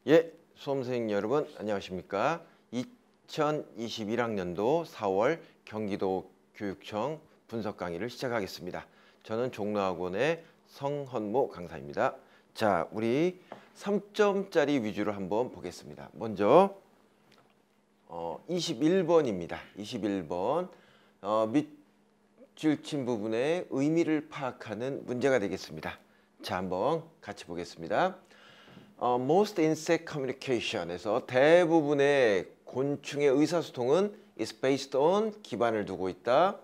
예, 수험생 여러분 안녕하십니까? 2021학년도 4월 경기도 교육청 분석 강의를 시작하겠습니다. 저는 종로학원의 성헌모 강사입니다. 자, 우리 3점짜리 위주로 한번 보겠습니다. 먼저 21번입니다. 21번 밑줄 친 부분의 의미를 파악하는 문제가 되겠습니다. 자, 한번 같이 보겠습니다. Most insect communication에서 대부분의 곤충의 의사소통은 is based on 기반을 두고 있다.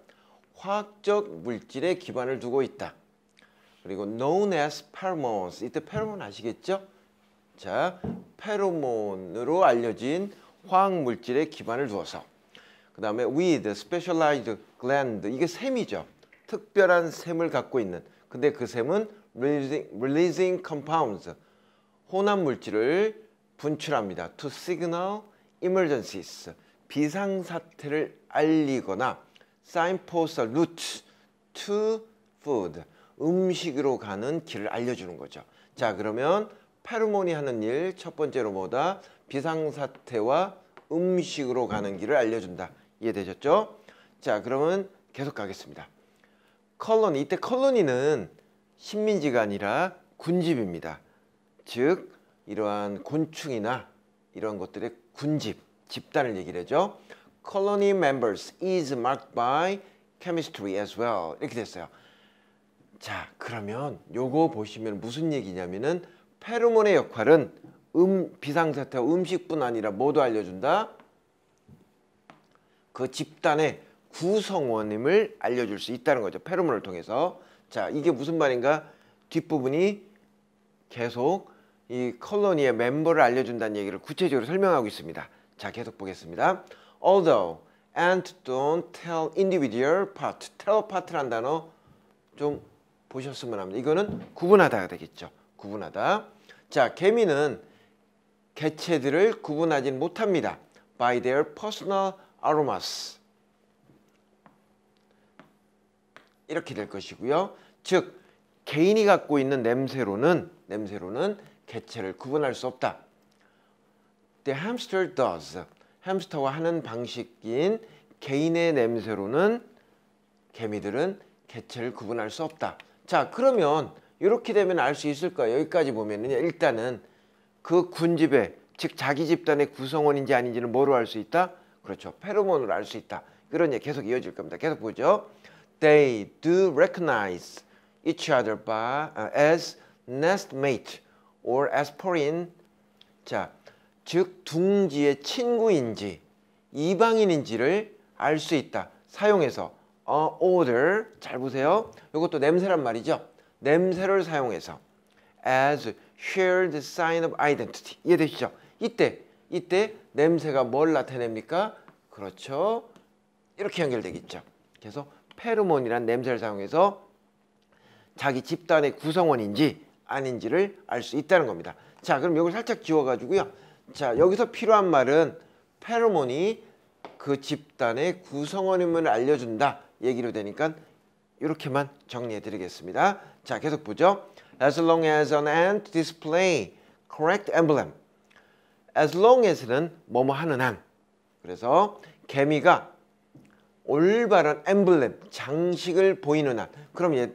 화학적 물질에 기반을 두고 있다. 그리고 known as pheromones. 이때 페로몬 아시겠죠? 자, 페로몬으로 알려진 화학 물질에 기반을 두어서 그 다음에 with specialized gland. 이게 샘이죠. 특별한 샘을 갖고 있는. 근데 그 샘은 releasing compounds. 혼합 물질을 분출합니다. To signal emergencies. 비상사태를 알리거나 signpost a route to food. 음식으로 가는 길을 알려주는 거죠. 자, 그러면 페로몬이 하는 일 첫 번째로 뭐다? 비상사태와 음식으로 가는 길을 알려준다. 이해되셨죠? 자, 그러면 계속 가겠습니다. 컬러니. 이때 컬러니는 식민지가 아니라 군집입니다. 즉 이러한 곤충이나 이런 것들의 군집, 집단을 얘기를 하죠. Colony members is marked by chemistry as well. 이렇게 됐어요. 자, 그러면 요거 보시면 무슨 얘기냐면은 페로몬의 역할은 비상사태와 음식뿐 아니라 뭐도 알려준다? 그 집단의 구성원임을 알려줄 수 있다는 거죠. 페로몬을 통해서. 자, 이게 무슨 말인가? 뒷부분이 계속 이 컬러니의 멤버를 알려준다는 얘기를 구체적으로 설명하고 있습니다. 자, 계속 보겠습니다. Although ants don't tell individual part. tell part란 단어 좀 보셨으면 합니다. 이거는 구분하다가 되겠죠. 구분하다. 자, 개미는 개체들을 구분하지 못합니다. By their personal aromas. 이렇게 될 것이고요. 즉 개인이 갖고 있는 냄새로는 개체를 구분할 수 없다. The hamster does. 햄스터가 하는 방식인 개인의 냄새로는 개미들은 개체를 구분할 수 없다. 자, 그러면 이렇게 되면 알 수 있을까요? 여기까지 보면은 일단은 그 군집의, 즉 자기 집단의 구성원인지 아닌지는 뭐로 알 수 있다? 그렇죠. 페로몬으로 알 수 있다. 그런 얘기 계속 이어질 겁니다. 계속 보죠. They do recognize each other as nestmate or aspirin. 자, 즉 둥지의 친구인지 이방인인지를 알 수 있다. 사용해서 odor. 잘 보세요. 이것도 냄새란 말이죠. 냄새를 사용해서 as shared sign of identity. 이해되시죠? 이때 냄새가 뭘 나타냅니까? 그렇죠. 이렇게 연결되겠죠. 그래서 페로몬이란 냄새를 사용해서 자기 집단의 구성원인지 아닌지를 알 수 있다는 겁니다. 자, 그럼 이걸 살짝 지워가지고요. 자, 여기서 필요한 말은 페로몬이 그 집단의 구성원임을 알려준다 얘기로 되니까 이렇게만 정리해 드리겠습니다. 자, 계속 보죠. As long as an ant display correct emblem. As long as는 뭐뭐 하는 한. 그래서 개미가 올바른 엠블렘, 장식을 보이는 한. 그럼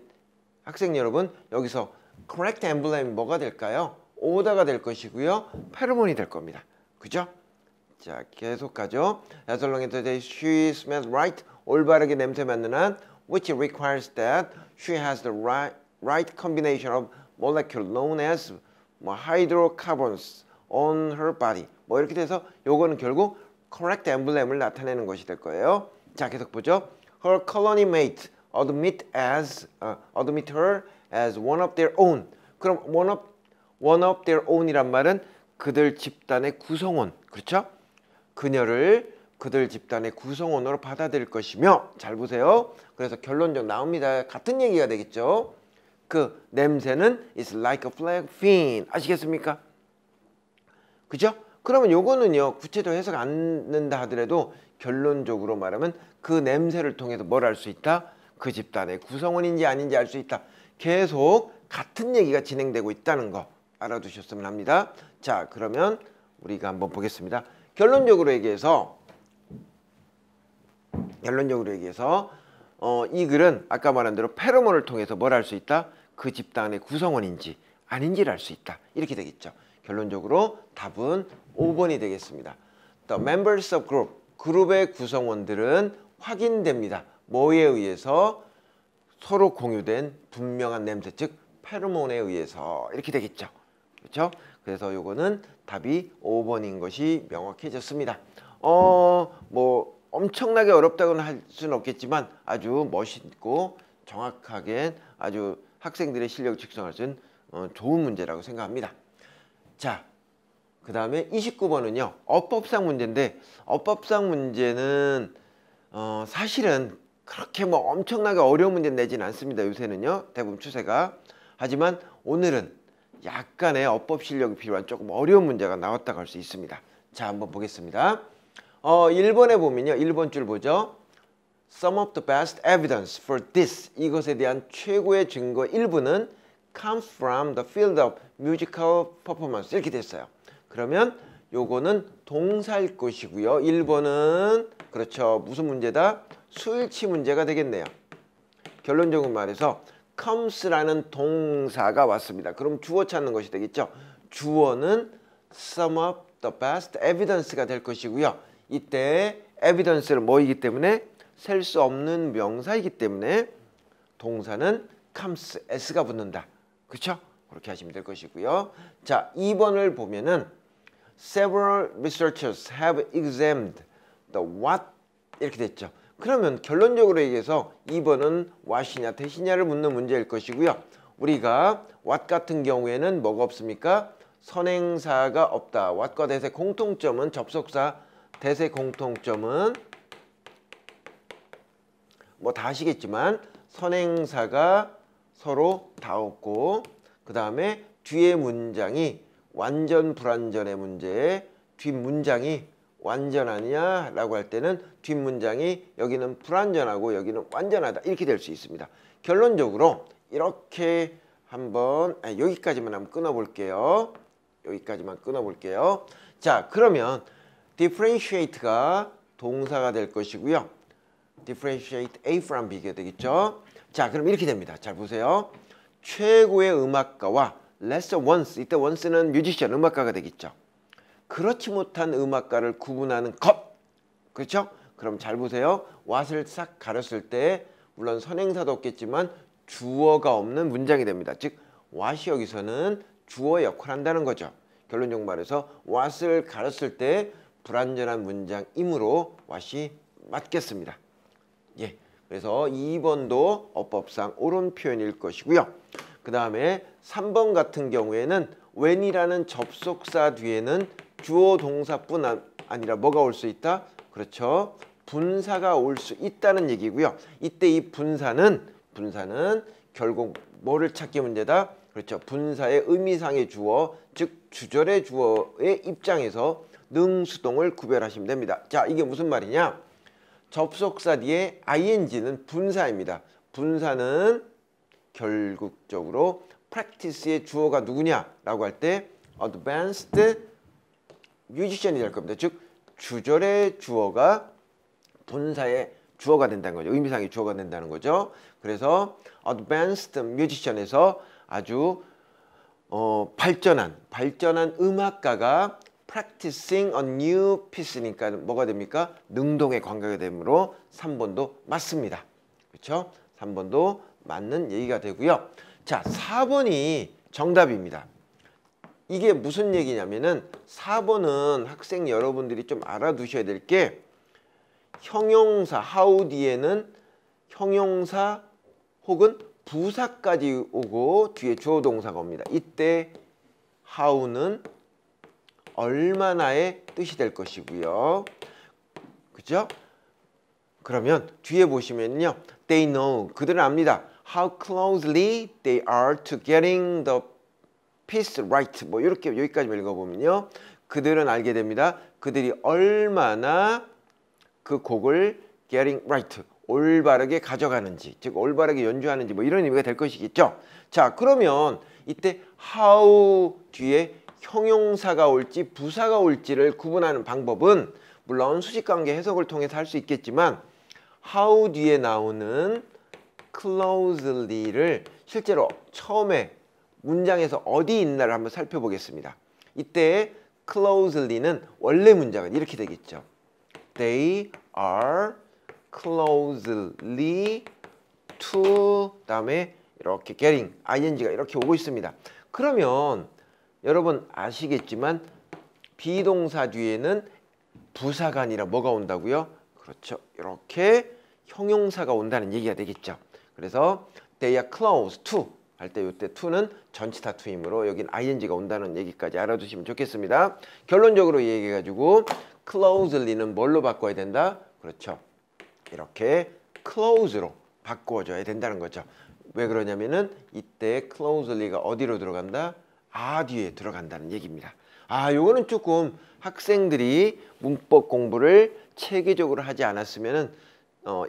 학생 여러분, 여기서 correct emblem이 뭐가 될까요? 오다가 될 것이고요. 페로몬이 될 겁니다. 그죠? 자, 계속 가죠. As long as she smells right. 올바르게 냄새 맡는 한 which requires that she has the right combination of molecule known as hydrocarbons on her body. 뭐 이렇게 돼서 요거는 결국 correct emblem을 나타내는 것이 될 거예요. 자, 계속 보죠. Her colony mate admit her as one of their own. 그럼 one of their own이란 말은 그들 집단의 구성원. 그렇죠? 그녀를 그들 집단의 구성원으로 받아들일 것이며. 잘 보세요. 그래서 결론적 나옵니다. 같은 얘기가 되겠죠. 그 냄새는 is like a flag fin. 아시겠습니까? 그죠? 그러면 요거는요, 구체적으로 해석 안 는다 하더라도 결론적으로 말하면 그 냄새를 통해서 뭘 알 수 있다? 그 집단의 구성원인지 아닌지 알 수 있다. 계속 같은 얘기가 진행되고 있다는 거. 알아두셨으면 합니다. 자, 그러면 우리가 한번 보겠습니다. 결론적으로 얘기해서 이 글은 아까 말한 대로 페로몬을 통해서 뭘 할 수 있다? 그 집단의 구성원인지 아닌지를 알 수 있다. 이렇게 되겠죠. 결론적으로 답은 5번이 되겠습니다. The members of group, 그룹의 구성원들은 확인됩니다. 뭐에 의해서? 서로 공유된 분명한 냄새, 즉 페로몬에 의해서 이렇게 되겠죠. 그렇죠? 그래서 요거는 답이 5번인 것이 명확해졌습니다. 뭐 엄청나게 어렵다고는 할 수는 없겠지만 아주 멋있고 정확하게 아주 학생들의 실력을 측정할 수 있는 좋은 문제라고 생각합니다. 자, 그 다음에 29번은요. 어법상 문제인데 어법상 문제는 사실은 그렇게 뭐 엄청나게 어려운 문제 내지는 않습니다. 요새는요. 대부분 추세가. 하지만 오늘은 약간의 어법 실력이 필요한 조금 어려운 문제가 나왔다고 할 수 있습니다. 자, 한번 보겠습니다. 1번에 보면요. 1번 줄 보죠. Some of the best evidence for this. 이것에 대한 최고의 증거 일부는 comes from the field of musical performance. 이렇게 됐어요. 그러면 요거는 동사일 것이고요. 1번은 그렇죠. 무슨 문제다? 수일치 문제가 되겠네요. 결론적으로 말해서 comes라는 동사가 왔습니다. 그럼 주어 찾는 것이 되겠죠. 주어는 some of the best evidence가 될 것이고요. 이때 evidence는 뭐이기 때문에 셀 수 없는 명사이기 때문에 동사는 comes, s가 붙는다. 그렇죠? 그렇게 하시면 될 것이고요. 자, 2번을 보면은 several researchers have examined the what 이렇게 됐죠. 그러면 결론적으로 얘기해서 2번은 what이냐 대시냐를 묻는 문제일 것이고요. 우리가 what 같은 경우에는 뭐가 없습니까? 선행사가 없다. what과 대세 공통점은 접속사 대세 공통점은 뭐 다 아시겠지만 선행사가 서로 다 없고 그 다음에 뒤에 문장이 완전 불완전의 문제에 뒷문장이 완전하냐 라고 할 때는 뒷문장이 여기는 불완전하고 여기는 완전하다 이렇게 될 수 있습니다. 결론적으로 이렇게 한번 여기까지만 한번 끊어볼게요. 여기까지만 끊어볼게요. 자, 그러면 differentiate가 동사가 될 것이고요. differentiate A from B가 되겠죠. 자, 그럼 이렇게 됩니다. 잘 보세요. 최고의 음악가와 lesser ones, 이때 once는 뮤지션, 음악가가 되겠죠. 그렇지 못한 음악가를 구분하는 것. 그렇죠? 그럼 잘 보세요. what을 싹 가렸을 때 물론 선행사도 없겠지만 주어가 없는 문장이 됩니다. 즉 what이 여기서는 주어 역할을 한다는 거죠. 결론적으로 말해서 what을 가렸을 때 불완전한 문장이므로 what이 맞겠습니다. 예, 그래서 2번도 어법상 옳은 표현일 것이고요. 그 다음에 3번 같은 경우에는 when이라는 접속사 뒤에는 주어 동사뿐 아니라 뭐가 올 수 있다? 그렇죠. 분사가 올 수 있다는 얘기고요. 이때 이 분사는 결국 뭐를 찾기 문제다? 그렇죠. 분사의 의미상의 주어, 즉 주절의 주어의 입장에서 능수동을 구별하시면 됩니다. 자, 이게 무슨 말이냐? 접속사 뒤에 ing는 분사입니다. 분사는 결국적으로 practice의 주어가 누구냐라고 할 때 advanced musician이 될 겁니다. 즉 주절의 주어가 분사의 주어가 된다는 거죠. 의미상의 주어가 된다는 거죠. 그래서 advanced musician에서 아주 발전한 음악가가 practicing a new piece니까 뭐가 됩니까? 능동의 관계가 되므로 3번도 맞습니다. 그렇죠? 3번도 맞는 얘기가 되고요. 자, 4번이 정답입니다. 이게 무슨 얘기냐면은 4번은 학생 여러분들이 좀 알아두셔야 될 게 형용사 how 뒤에는 형용사 혹은 부사까지 오고 뒤에 주어 동사가 옵니다. 이때 how는 얼마나의 뜻이 될 것이고요. 그죠? 그러면 뒤에 보시면요. They know. 그들은 압니다. How closely they are to getting the piece right. 뭐 이렇게 여기까지 읽어보면요. 그들은 알게 됩니다. 그들이 얼마나 그 곡을 getting right. 올바르게 가져가는지, 즉 올바르게 연주하는지 뭐 이런 의미가 될 것이겠죠. 자, 그러면 이때 how 뒤에 형용사가 올지 부사가 올지를 구분하는 방법은 물론 수식관계 해석을 통해서 할 수 있겠지만 how 뒤에 나오는 closely를 실제로 처음에 문장에서 어디 있나를 한번 살펴보겠습니다. 이때 closely는 원래 문장은 이렇게 되겠죠. They are closely to 다음에 이렇게 getting ing가 이렇게 오고 있습니다. 그러면 여러분 아시겠지만 비동사 뒤에는 부사가 아니라 뭐가 온다고요? 그렇죠. 이렇게 형용사가 온다는 얘기가 되겠죠. 그래서 they are close to 할 때 이때 to는 전치사 to이므로 여긴 ing가 온다는 얘기까지 알아두시면 좋겠습니다. 결론적으로 얘기해가지고 closely는 뭘로 바꿔야 된다? 그렇죠. 이렇게 close로 바꿔줘야 된다는 거죠. 왜 그러냐면은 이때 closely가 어디로 들어간다? 뒤에 들어간다는 얘기입니다. 요거는 조금 학생들이 문법 공부를 체계적으로 하지 않았으면은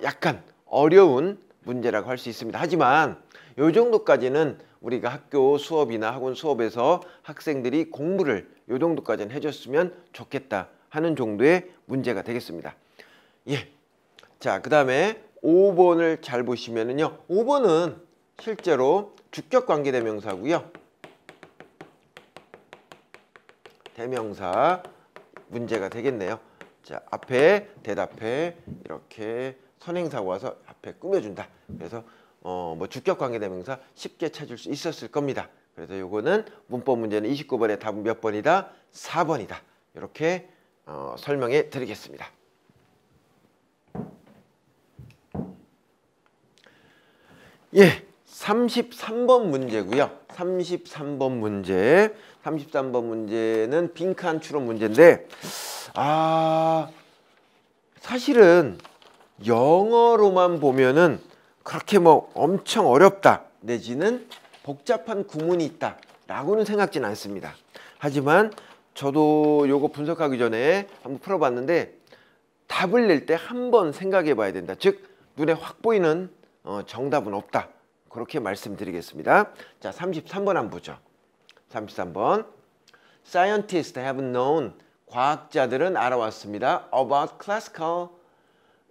약간 어려운 문제라고 할 수 있습니다. 하지만 요 정도까지는 우리가 학교 수업이나 학원 수업에서 학생들이 공부를 요 정도까지는 해줬으면 좋겠다 하는 정도의 문제가 되겠습니다. 예. 자, 그 다음에 5번을 잘 보시면은요. 5번은 실제로 주격관계대명사고요. 대명사 문제가 되겠네요. 자, 앞에 대답해 이렇게 선행사가 와서 앞에 꾸며준다. 그래서 뭐 주격관계대명사 쉽게 찾을 수 있었을 겁니다. 그래서 요거는 문법 문제는 29번의 답은 몇 번이다? 4번이다. 이렇게 설명해 드리겠습니다. 예, 33번 문제고요. 33번 문제는 빈칸 추론 문제인데 사실은 영어로만 보면은 그렇게 뭐 엄청 어렵다 내지는 복잡한 구문이 있다 라고는 생각지는 않습니다. 하지만 저도 요거 분석하기 전에 한번 풀어봤는데 답을 낼 때 한번 생각해 봐야 된다. 즉 눈에 확 보이는 정답은 없다. 그렇게 말씀드리겠습니다. 자, 33번 한번 보죠. 33번 Scientists have known 과학자들은 알아왔습니다. About classical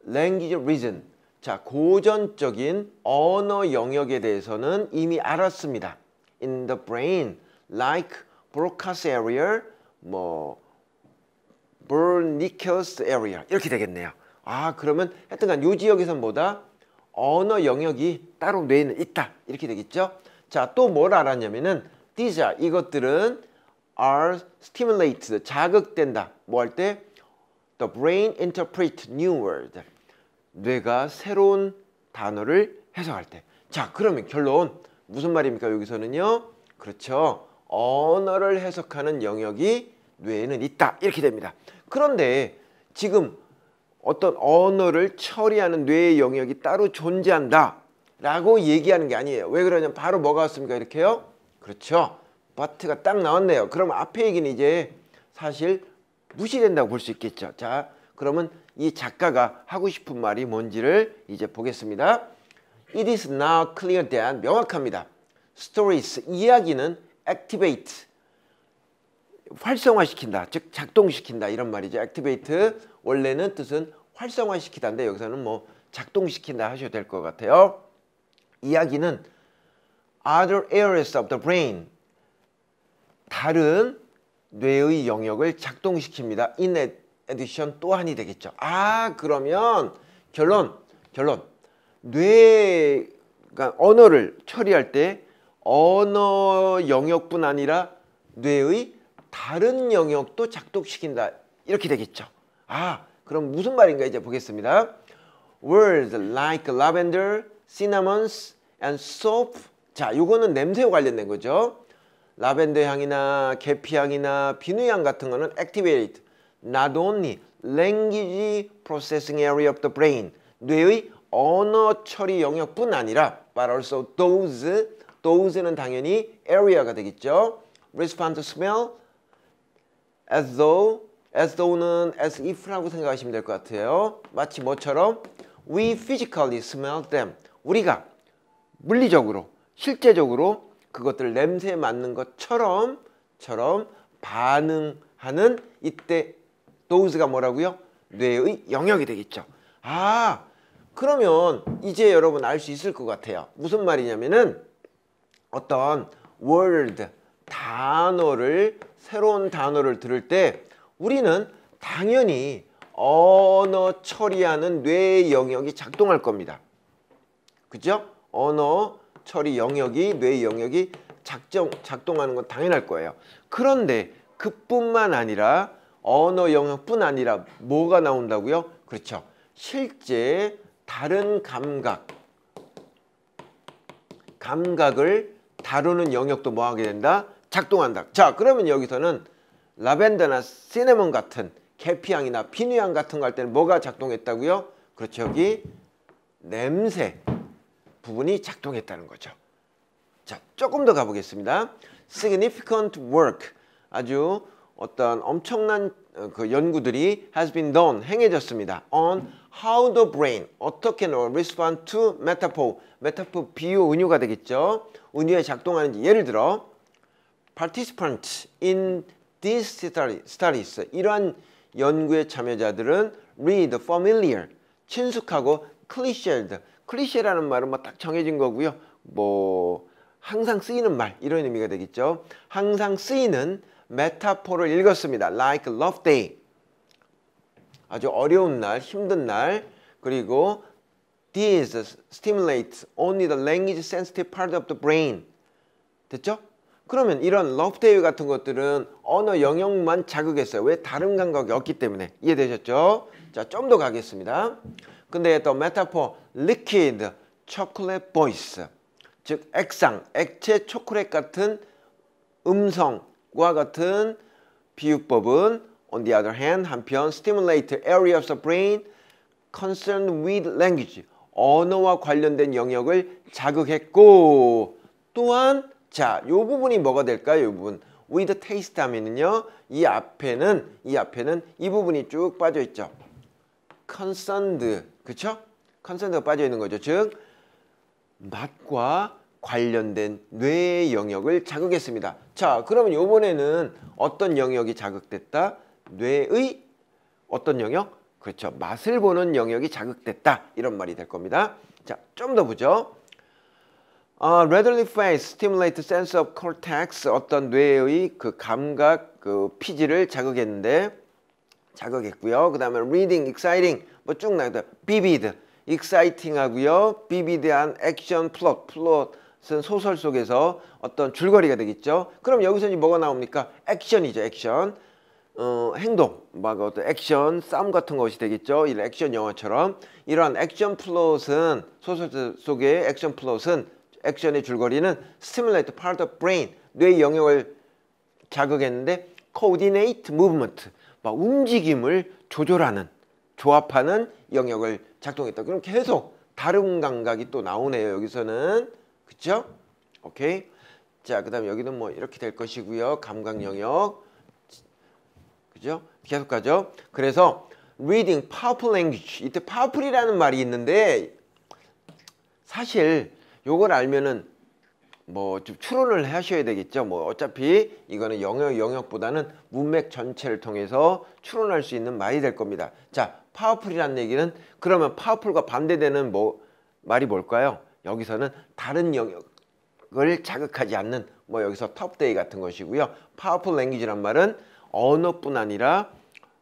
language reason 자, 고전적인 언어 영역에 대해서는 이미 알았습니다. In the brain, like Broca's area, 뭐 Wernicke's area 이렇게 되겠네요. 그러면 하여튼간 요 지역에서는 뭐다? 언어 영역이 따로 뇌에는 있다 이렇게 되겠죠. 자, 또 뭘 알았냐면은 these are 이것들은 are stimulated 자극된다. 뭐 할 때? The brain interpret new word 뇌가 새로운 단어를 해석할 때. 자, 그러면 결론 무슨 말입니까? 여기서는요. 그렇죠. 언어를 해석하는 영역이 뇌에는 있다. 이렇게 됩니다. 그런데 지금 어떤 언어를 처리하는 뇌의 영역이 따로 존재한다 라고 얘기하는 게 아니에요. 왜 그러냐면 바로 뭐가 왔습니까? 이렇게요. 그렇죠. but가 딱 나왔네요. 그럼 앞에 얘기는 이제 사실 무시된다고 볼 수 있겠죠. 자, 그러면 이 작가가 하고 싶은 말이 뭔지를 이제 보겠습니다. It is now clear that 명확합니다. Stories 이야기는 activate 활성화시킨다. 즉 작동시킨다 이런 말이죠. activate 원래는 뜻은 활성화시키다인데 여기서는 뭐 작동시킨다 하셔도 될 것 같아요. 이야기는 other areas of the brain 다른 뇌의 영역을 작동시킵니다. In addition 또한이 되겠죠. 그러면 결론 뇌가 언어를 처리할 때 언어 영역뿐 아니라 뇌의 다른 영역도 작동시킨다 이렇게 되겠죠. 그럼 무슨 말인가 이제 보겠습니다. Words like lavender, cinnamons and soap. 자, 요거는 냄새와 관련된 거죠. 라벤더 향이나 계피 향이나 비누 향 같은 거는 activate not only language processing area of the brain 뇌의 언어 처리 영역뿐 아니라 but also those는 당연히 area가 되겠죠. respond to smell as though는 as if라고 생각하시면 될 것 같아요. 마치 뭐처럼 we physically smell them 우리가 물리적으로 실제적으로 그것들 냄새에 맞는 것처럼 반응하는 이때 those가 뭐라고요? 뇌의 영역이 되겠죠. 아, 그러면 이제 여러분 알 수 있을 것 같아요. 무슨 말이냐면은 어떤 word, 단어를 새로운 단어를 들을 때 우리는 당연히 언어 처리하는 뇌 영역이 작동할 겁니다. 그죠? 언어 처리 영역이 뇌 영역이 작동하는 건 당연할 거예요. 그런데 그뿐만 아니라 언어 영역뿐 아니라 뭐가 나온다고요? 그렇죠. 실제 다른 감각을 다루는 영역도 뭐 하게 된다? 작동한다. 자, 그러면 여기서는 라벤더나 시네몬 같은 계피향이나 비누향 같은 거 할 때는 뭐가 작동했다고요? 그렇죠. 여기 냄새 부분이 작동했다는 거죠. 자, 조금 더 가보겠습니다. Significant work, 아주 어떤 엄청난 그 연구들이 has been done, 행해졌습니다. On how the brain, 어떻게 respond to metaphor, metaphor 비유, 은유가 되겠죠. 은유에 작동하는지 예를 들어 participants in these studies, 이러한 연구의 참여자들은 read familiar, 친숙하고 cliched, 클리셰라는 말은 뭐 딱 정해진 거고요. 뭐 항상 쓰이는 말 이런 의미가 되겠죠. 항상 쓰이는 메타포를 읽었습니다. Like love day, 아주 어려운 날, 힘든 날. 그리고 these stimulate only the language sensitive part of the brain. 됐죠? 그러면 이런 love day 같은 것들은 언어 영역만 자극했어요. 왜? 다른 감각이 없기 때문에. 이해되셨죠? 자, 좀 더 가겠습니다. 근데 또 메타포 liquid chocolate voice, 즉 액상, 액체 초콜릿 같은 음성과 같은 비유법은 on the other hand, 한편 stimulate area of the brain concerned with language, 언어와 관련된 영역을 자극했고, 또한 자, 이 부분이 뭐가 될까요? 이 부분 with taste 하면은요, 이 앞에는 이 부분이 쭉 빠져 있죠. concerned, 그쵸? concerned가 빠져 있는 거죠. 즉 맛과 관련된 뇌 영역을 자극했습니다. 자, 그러면 이번에는 어떤 영역이 자극됐다? 뇌의 어떤 영역? 그렇죠. 맛을 보는 영역이 자극됐다. 이런 말이 될 겁니다. 자, 좀 더 보죠. readily face, stimulate sense of cortex, 어떤 뇌의 그 감각, 그 피지를 자극했고요. 그 다음에 reading, exciting, 뭐 쭉 나가다 vivid, exciting 하고요. vivid한 액션 플롯은 소설 속에서 어떤 줄거리가 되겠죠. 그럼 여기서 이제 뭐가 나옵니까? 액션이죠, 액션. 행동, 막 어떤 액션, 싸움 같은 것이 되겠죠. 이런 액션 영화처럼. 이러한 액션 플롯은, 소설 속의 액션 플롯은, 액션의 줄거리는 stimulate part of brain, 뇌 영역을 자극했는데 coordinate movement, 막 움직임을 조절하는, 조합하는 영역을 작동했다. 그럼 계속 다른 감각이 또 나오네요. 여기서는. 그쵸? 오케이. 자, 그 다음에 여기는 뭐 이렇게 될 것이고요. 감각 영역. 그죠? 계속 가죠. 그래서 reading powerful language. 이때 powerful이라는 말이 있는데 사실 요걸 알면은 뭐 좀 추론을 하셔야 되겠죠. 뭐 어차피 이거는 영역보다는 문맥 전체를 통해서 추론할 수 있는 말이 될 겁니다. 자, 파워풀이라는 얘기는 그러면 파워풀과 반대되는 뭐 말이 뭘까요? 여기서는 다른 영역을 자극하지 않는 뭐 여기서 톱데이 같은 것이고요. 파워풀 랭귀지란 말은 언어뿐 아니라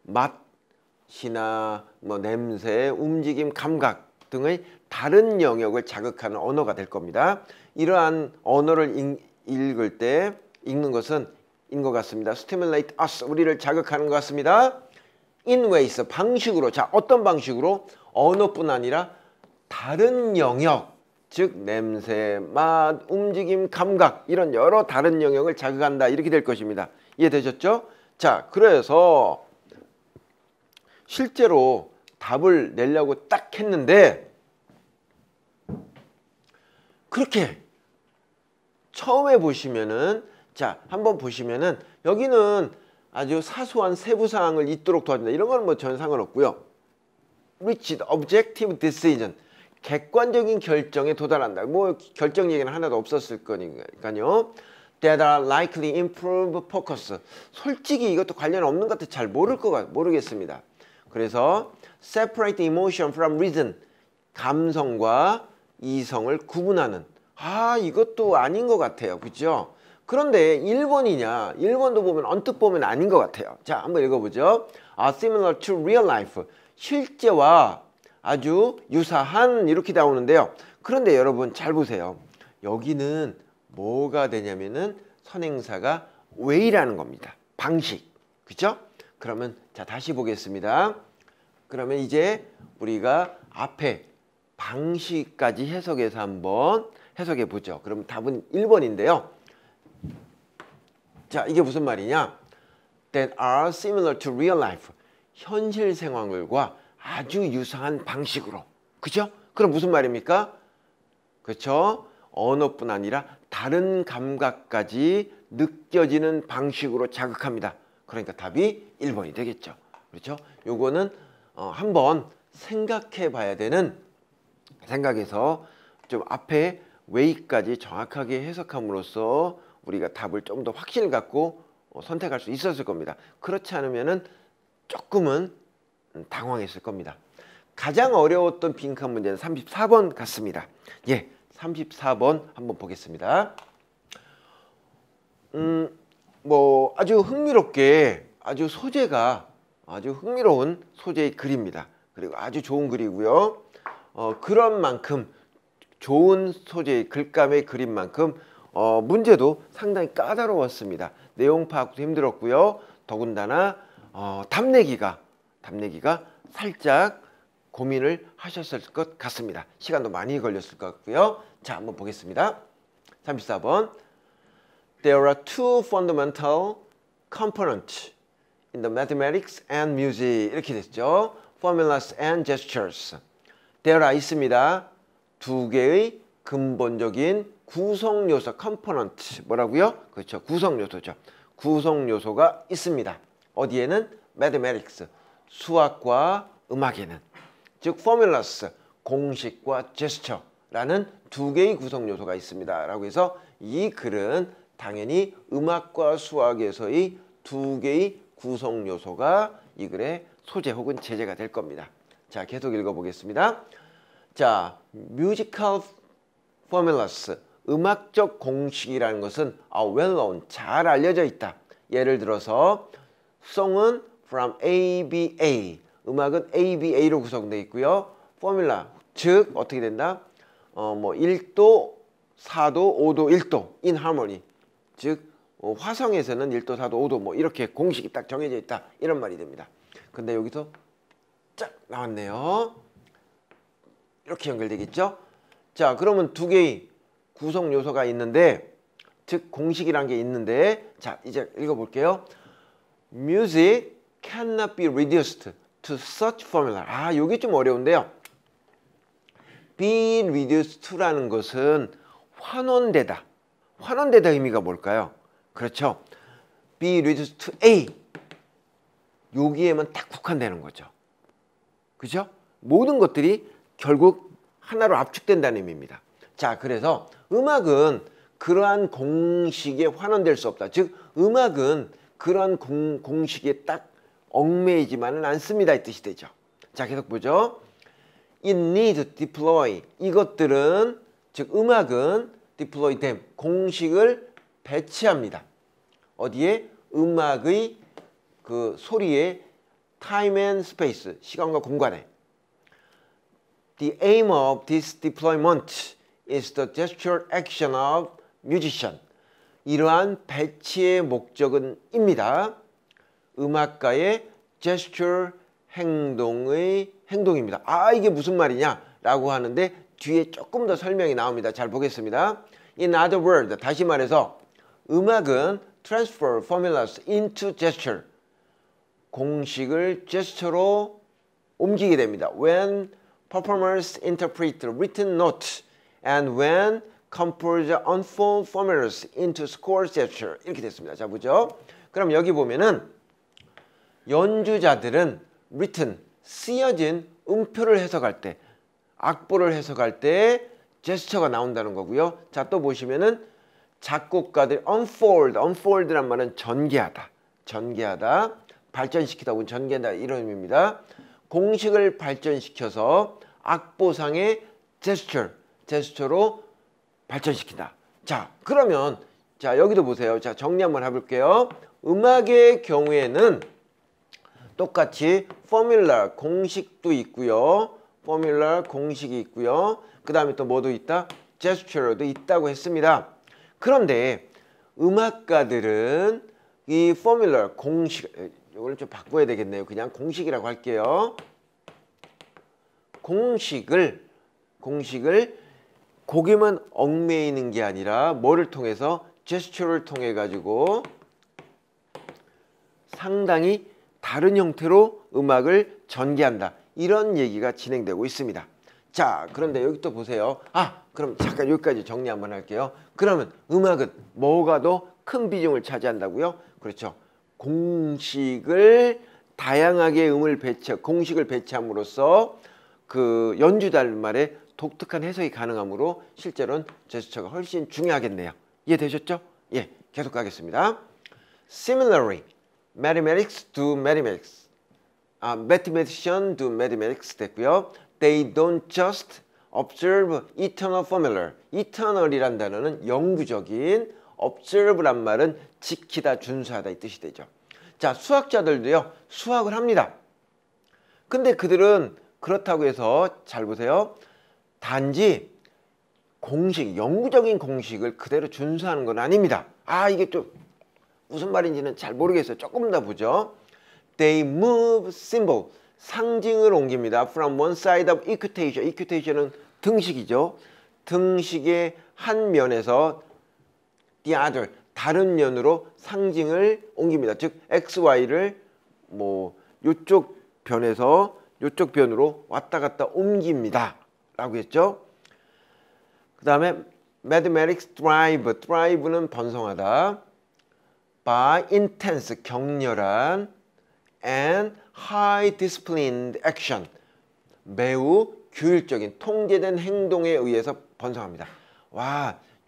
맛이나 뭐 냄새, 움직임, 감각 등의 다른 영역을 자극하는 언어가 될 겁니다. 이러한 언어를 읽는 것은 인 것 같습니다. stimulate us, 우리를 자극하는 것 같습니다. in ways, 방식으로. 자, 어떤 방식으로? 언어뿐 아니라 다른 영역, 즉 냄새, 맛, 움직임, 감각, 이런 여러 다른 영역을 자극한다. 이렇게 될 것입니다. 이해되셨죠? 자, 그래서 실제로 답을 내려고 딱 했는데 그렇게 처음에 보시면은, 자, 한번 보시면은 여기는 아주 사소한 세부 사항을 잊도록 도와준다. 이런 거는 뭐 전혀 상관없고요. reach the objective decision, 객관적인 결정에 도달한다. 뭐 결정 얘기는 하나도 없었을 거니까요. That are likely improve focus. 솔직히 이것도 관련 없는 것 같아 잘 모르겠습니다. 그래서 separate emotion from reason. 감성과 이성을 구분하는. 이것도 아닌 것 같아요. 그죠? 그런데 1번이냐? 1번도 보면 언뜻 보면 아닌 것 같아요. 자, 한번 읽어보죠. Similar to real life. 실제와 아주 유사한 이렇게 나오는데요. 그런데 여러분 잘 보세요. 여기는 뭐가 되냐면은 선행사가 way라는 겁니다. 방식. 그죠? 그러면 자 다시 보겠습니다. 그러면 이제 우리가 앞에 방식까지 해석해서 한번 해석해 보죠. 그럼 답은 1번인데요. 자, 이게 무슨 말이냐? That are similar to real life. 현실 생활과 아주 유사한 방식으로. 그죠? 그럼 무슨 말입니까? 그렇죠? 언어뿐 아니라 다른 감각까지 느껴지는 방식으로 자극합니다. 그러니까 답이 1번이 되겠죠. 그렇죠? 요거는 한번 생각해 봐야 되는 생각에서 좀 앞에 way까지 정확하게 해석함으로써 우리가 답을 좀 더 확신을 갖고 선택할 수 있었을 겁니다. 그렇지 않으면은 조금은 당황했을 겁니다. 가장 어려웠던 빈칸 문제는 34번 같습니다. 예, 34번 한번 보겠습니다. 뭐 아주 흥미롭게 아주 소재가 아주 흥미로운 소재의 글입니다. 그리고 아주 좋은 글이고요. 그런 만큼 좋은 소재의 글감의 그린 만큼 문제도 상당히 까다로웠습니다. 내용 파악도 힘들었고요. 더군다나 답 내기가 살짝 고민을 하셨을 것 같습니다. 시간도 많이 걸렸을 것 같고요. 자, 한번 보겠습니다. 34번. There are two fundamental components in the mathematics and music. 이렇게 됐죠. Formulas and gestures. There are 있습니다. 두 개의 근본적인 구성 요소, component. 뭐라고요? 그렇죠. 구성 요소죠. 구성 요소가 있습니다. 어디에는? mathematics. 수학과 음악에는. 즉 formulas, 공식과 gesture라는 두 개의 구성 요소가 있습니다. 라고 해서 이 글은 당연히 음악과 수학에서의 두 개의 구성 요소가 이 글의 소재 혹은 제재가 될 겁니다. 자, 계속 읽어보겠습니다. 자, musical formulas, 음악적 공식이라는 것은 well known, 잘 알려져 있다. 예를 들어서 song은 from ABA, 음악은 ABA로 구성되어 있고요. 포뮬라, 즉 어떻게 된다? 뭐 1도, 4도, 5도, 1도 in harmony. 즉 화성에서는 1도, 4도, 5도 뭐 이렇게 공식이 딱 정해져 있다. 이런 말이 됩니다. 근데 여기서 쫙 나왔네요. 이렇게 연결되겠죠? 자, 그러면 두 개의 구성 요소가 있는데, 즉 공식이란 게 있는데, 자, 이제 읽어볼게요. Music cannot be reduced to such formula. 요게 좀 어려운데요. be reduced to라는 것은 환원되다. 환원되다 의미가 뭘까요? 그렇죠. be reduced to A. 여기에만 딱 국한되는 거죠. 그죠? 모든 것들이 결국 하나로 압축된다는 의미입니다. 자, 그래서 음악은 그러한 공식에 환원될 수 없다. 즉, 음악은 그러한 공식에 딱 얽매이지만은 않습니다. 이 뜻이 되죠. 자, 계속 보죠. It needs to deploy. 이것들은, 즉 음악은 deploy them, 공식을 배치합니다. 어디에? 음악의 그 소리의 time and space, 시간과 공간에. The aim of this deployment is the gesture action of musician. 이러한 배치의 목적은입니다. 음악가의 gesture 행동입니다. 이게 무슨 말이냐? 라고 하는데 뒤에 조금 더 설명이 나옵니다. 잘 보겠습니다. In other words, 다시 말해서 음악은 transfer formulas into gesture. 공식을 gesture로 옮기게 됩니다. When performers interpret written notes and when composers unfold formulas into score gesture. 이렇게 됐습니다. 자, 보죠. 그럼 여기 보면은 연주자들은 written, 쓰여진 음표를 해석할 때 악보를 해석할 때 제스처가 나온다는 거고요. 자, 또 보시면은 작곡가들이 unfold란 말은 전개하다, 발전시키다 혹은 전개한다 이런 의미입니다. 공식을 발전시켜서 악보상의 제스처로 발전시킨다. 자, 그러면 자, 여기도 보세요. 자, 정리 한번 해볼게요. 음악의 경우에는 똑같이 포뮬라 공식도 있고요. 공식이 있고요. 그 다음에 또 뭐도 있다? 제스처도 있다고 했습니다. 그런데 음악가들은 이 포뮬라 공식, 이걸 좀 바꿔야 되겠네요. 그냥 공식이라고 할게요. 공식을 곡에만 얽매이는 게 아니라 뭐를 통해서? 제스처를 통해 가지고 상당히 다른 형태로 음악을 전개한다. 이런 얘기가 진행되고 있습니다. 자, 그런데 여기 또 보세요. 그럼 잠깐 여기까지 정리 한번 할게요. 그러면 음악은 뭐가 더 큰 비중을 차지한다고요? 그렇죠. 공식을 다양하게 공식을 배치함으로써 그 연주자들 말에 독특한 해석이 가능하므로 실제로는 제스처가 훨씬 중요하겠네요. 이해되셨죠? 예, 계속 가겠습니다. Similarly, mathematics do mathematics. mathematician do mathematics 됐고요. They don't just observe eternal formula. eternal이란 단어는 영구적인, observe란 말은 지키다, 준수하다 이 뜻이 되죠. 자, 수학자들도요, 수학을 합니다. 근데 그들은 그렇다고 해서 잘 보세요. 단지 영구적인 공식을 그대로 준수하는 건 아닙니다. 이게 좀 무슨 말인지는 잘 모르겠어요. 조금 더 보죠. They move symbol, 상징을 옮깁니다. From one side of equitation. equitation은 등식이죠. 등식의 한 면에서 the other, 다른 면으로 상징을 옮깁니다. 즉 XY를 요쪽 변에서 요쪽 변으로 왔다 갔다 옮깁니다. 라고 했죠. 그 다음에 mathematics drive는 번성하다. by intense, 격렬한 and high disciplined action, 매우 규율적인 통제된 행동에 의해서 번성합니다.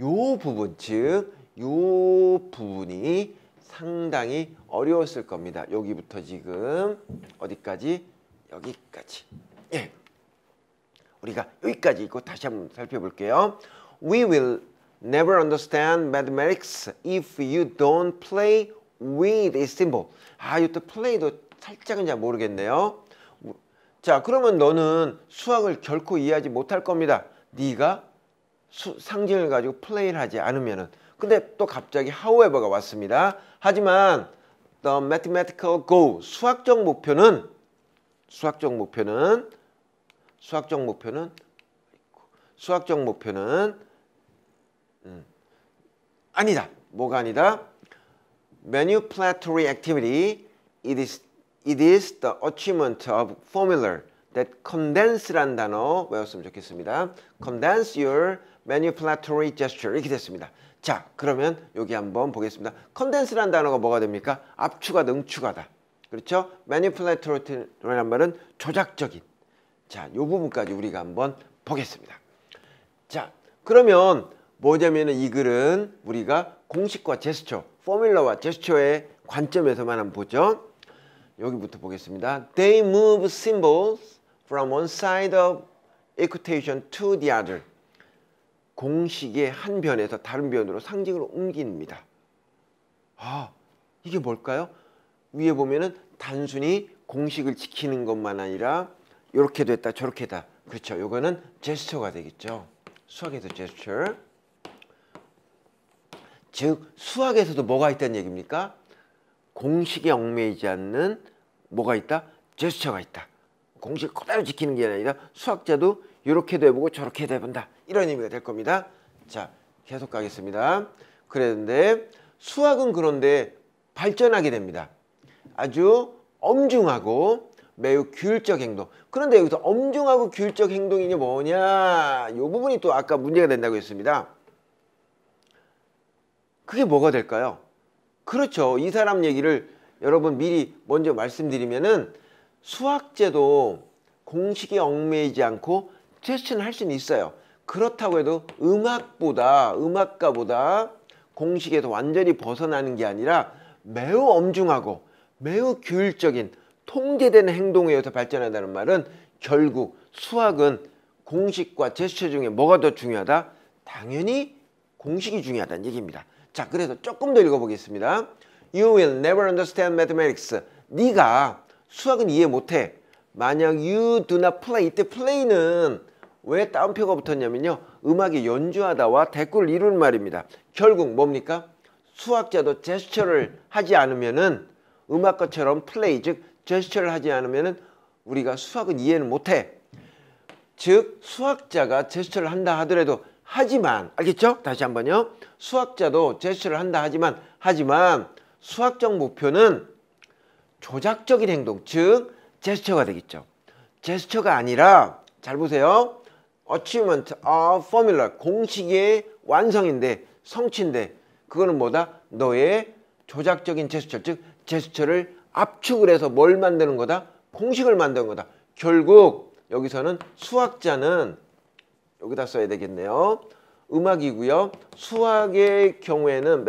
요 부분, 즉 요 부분이 상당히 어려웠을 겁니다. 여기부터 지금 어디까지? 여기까지. 예, 우리가 여기까지 읽고 다시 한번 살펴볼게요. We will never understand mathematics if you don't play with a symbol. 이것도 play도 살짝은 잘 모르겠네요. 자, 그러면 너는 수학을 결코 이해하지 못할 겁니다. 네가 상징을 가지고 플레이를 하지 않으면은. 근데 또 갑자기 however가 왔습니다. 하지만 the mathematical goal, 수학적 목표는 아니다. 뭐가 아니다? Manipulatory activity. It is the achievement of formula that condense란 단어 외웠으면 좋겠습니다. Condense your manipulatory gesture. 이렇게 됐습니다. 자, 그러면 여기 한번 보겠습니다. condense란 단어가 뭐가 됩니까? 압축하다, 응축하다. 그렇죠? manipulatory라는 말은 조작적인. 자, 이 부분까지 우리가 한번 보겠습니다. 자, 그러면 뭐냐면은 이 글은 우리가 공식과 제스처, 포뮬러와 제스처의 관점에서만 한번 보죠. 여기부터 보겠습니다. They move symbols from one side of equation to the other. 공식의 한 변에서 다른 변으로 상징을 옮깁니다. 이게 뭘까요? 위에 보면은 단순히 공식을 지키는 것만 아니라 이렇게 됐다 저렇게 다. 그렇죠. 요거는 제스처가 되겠죠. 수학에서 제스처. 즉 수학에서도 뭐가 있다는 얘기입니까? 공식에 얽매이지 않는 뭐가 있다? 제스처가 있다. 공식을 그대로 지키는 게 아니라 수학자도 이렇게도 해보고 저렇게도 해본다. 이런 의미가 될 겁니다. 자, 계속 가겠습니다. 그런데 수학은 그런데 발전하게 됩니다. 아주 엄중하고 매우 규율적 행동. 그런데 여기서 엄중하고 규율적 행동이 뭐냐? 이 부분이 또 아까 문제가 된다고 했습니다. 그게 뭐가 될까요? 그렇죠. 이 사람 얘기를 여러분 미리 먼저 말씀드리면은 수학제도 공식에 얽매이지 않고 제스처는 할 수는 있어요. 그렇다고 해도 음악가보다 공식에서 완전히 벗어나는 게 아니라 매우 엄중하고 매우 규율적인 통제되는 행동에 의해서 발전한다는 말은 결국 수학은 공식과 제스처 중에 뭐가 더 중요하다? 당연히 공식이 중요하다는 얘기입니다. 자, 그래서 조금 더 읽어보겠습니다. You will never understand mathematics. 네가 수학은 이해 못해. 만약 you do not play. 이때 play는 왜 따옴표가 붙었냐면요. 음악의 연주하다와 대꾸를 이루는 말입니다. 결국 뭡니까? 수학자도 제스처를 하지 않으면은 음악가처럼 플레이, 즉 제스처를 하지 않으면은 우리가 수학은 이해는 못해. 즉 수학자가 제스처를 한다 하더라도 하지만 알겠죠? 다시 한번요. 수학자도 제스처를 한다 하지만 수학적 목표는 조작적인 행동, 즉 제스처가 되겠죠. 제스처가 아니라 잘 보세요. achievement of formula, 공식의 완성인데 성취인데 그거는 뭐다? 너의 조작적인 제스처, 즉 제스처를 압축을 해서 뭘 만드는 거다? 공식을 만드는 거다. 결국 여기서는 수학자는 여기다 써야 되겠네요. 음악이고요. 수학의 경우에는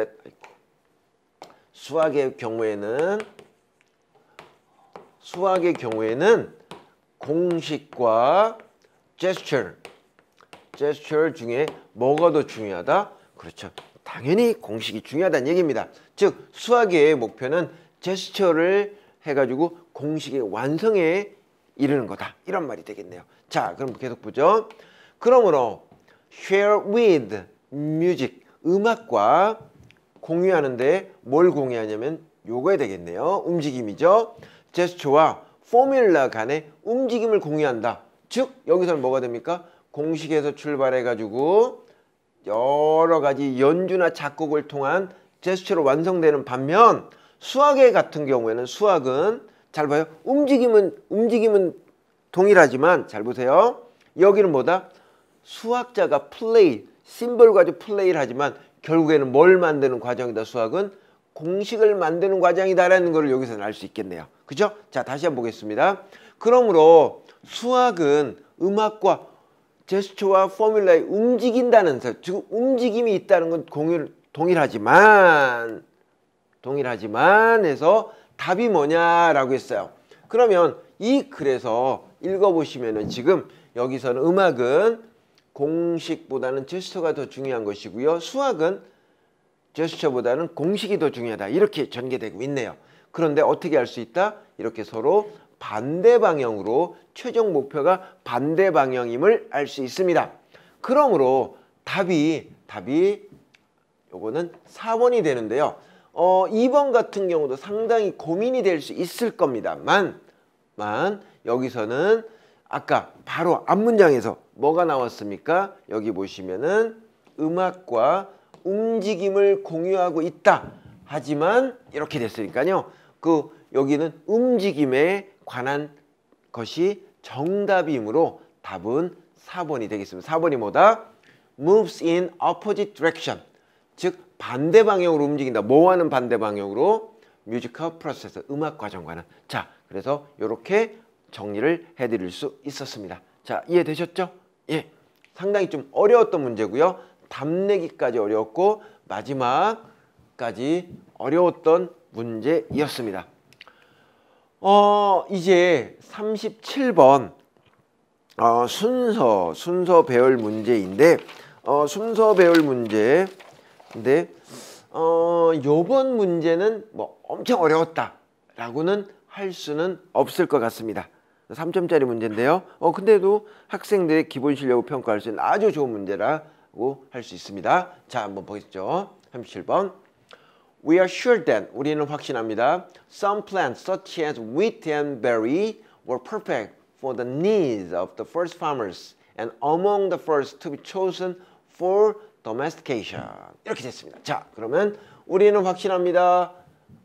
공식과 제스처 중에 뭐가 더 중요하다? 그렇죠. 당연히 공식이 중요하다는 얘기입니다. 즉 수학의 목표는 제스처를 해가지고 공식의 완성에 이르는 거다. 이런 말이 되겠네요. 자, 그럼 계속 보죠. 그러므로 share with music, 음악과 공유하는데 뭘 공유하냐면 요거야 되겠네요. 움직임이죠. 제스처와 포뮬라 간의 움직임을 공유한다. 즉 여기서는 뭐가 됩니까? 공식에서 출발해가지고 여러 가지 연주나 작곡을 통한 제스처로 완성되는 반면 수학의 같은 경우에는 수학은 잘 봐요. 움직임은 동일하지만 잘 보세요. 여기는 뭐다? 수학자가 플레이, 심볼 가지고 플레이를 하지만 결국에는 뭘 만드는 과정이다. 수학은 공식을 만드는 과정이다라는 걸 여기서는 알 수 있겠네요. 그죠? 자, 다시 한번 보겠습니다. 그러므로 수학은 음악과 제스처와 포뮬라에 움직인다는 것, 즉 움직임이 있다는 건 동일하지만 해서 답이 뭐냐라고 했어요. 그러면 이 글에서 읽어보시면은 지금 여기서는 음악은 공식보다는 제스처가 더 중요한 것이고요. 수학은 제스처보다는 공식이 더 중요하다. 이렇게 전개되고 있네요. 그런데 어떻게 할 수 있다? 이렇게 서로 반대 방향으로 최종 목표가 반대 방향임을 알 수 있습니다. 그러므로 답이 요거는 4번이 되는데요. 2번 같은 경우도 상당히 고민이 될 수 있을 겁니다만 여기서는 아까 바로 앞문장에서 뭐가 나왔습니까? 여기 보시면은 음악과 움직임을 공유하고 있다. 하지만 이렇게 됐으니까요. 여기는 움직임에 관한 것이 정답이므로 답은 4번이 되겠습니다. 4번이 뭐다? moves in opposite direction. 즉 반대 방향으로 움직인다. 뭐와는 반대 방향으로? 뮤지컬 프로세스, 음악 과정과는. 자, 그래서 이렇게 정리를 해드릴 수 있었습니다. 자, 이해되셨죠? 예, 상당히 좀 어려웠던 문제고요. 답 내기까지 어려웠고 마지막까지 어려웠던 문제였습니다. 이제 37번 순서 배열 문제인데 순서 배열 문제인데 요번 문제는 뭐 엄청 어려웠다라고는 할 수는 없을 것 같습니다. 3점짜리 문제인데요. 근데도 학생들의 기본 실력을 평가할 수 있는 아주 좋은 문제라고 할 수 있습니다. 자, 한번 보겠죠. 37번. We are sure that, 우리는 확신합니다. Some plants such as wheat and barley were perfect for the needs of the first farmers and among the first to be chosen for domestication. 이렇게 됐습니다. 자, 그러면 우리는 확신합니다.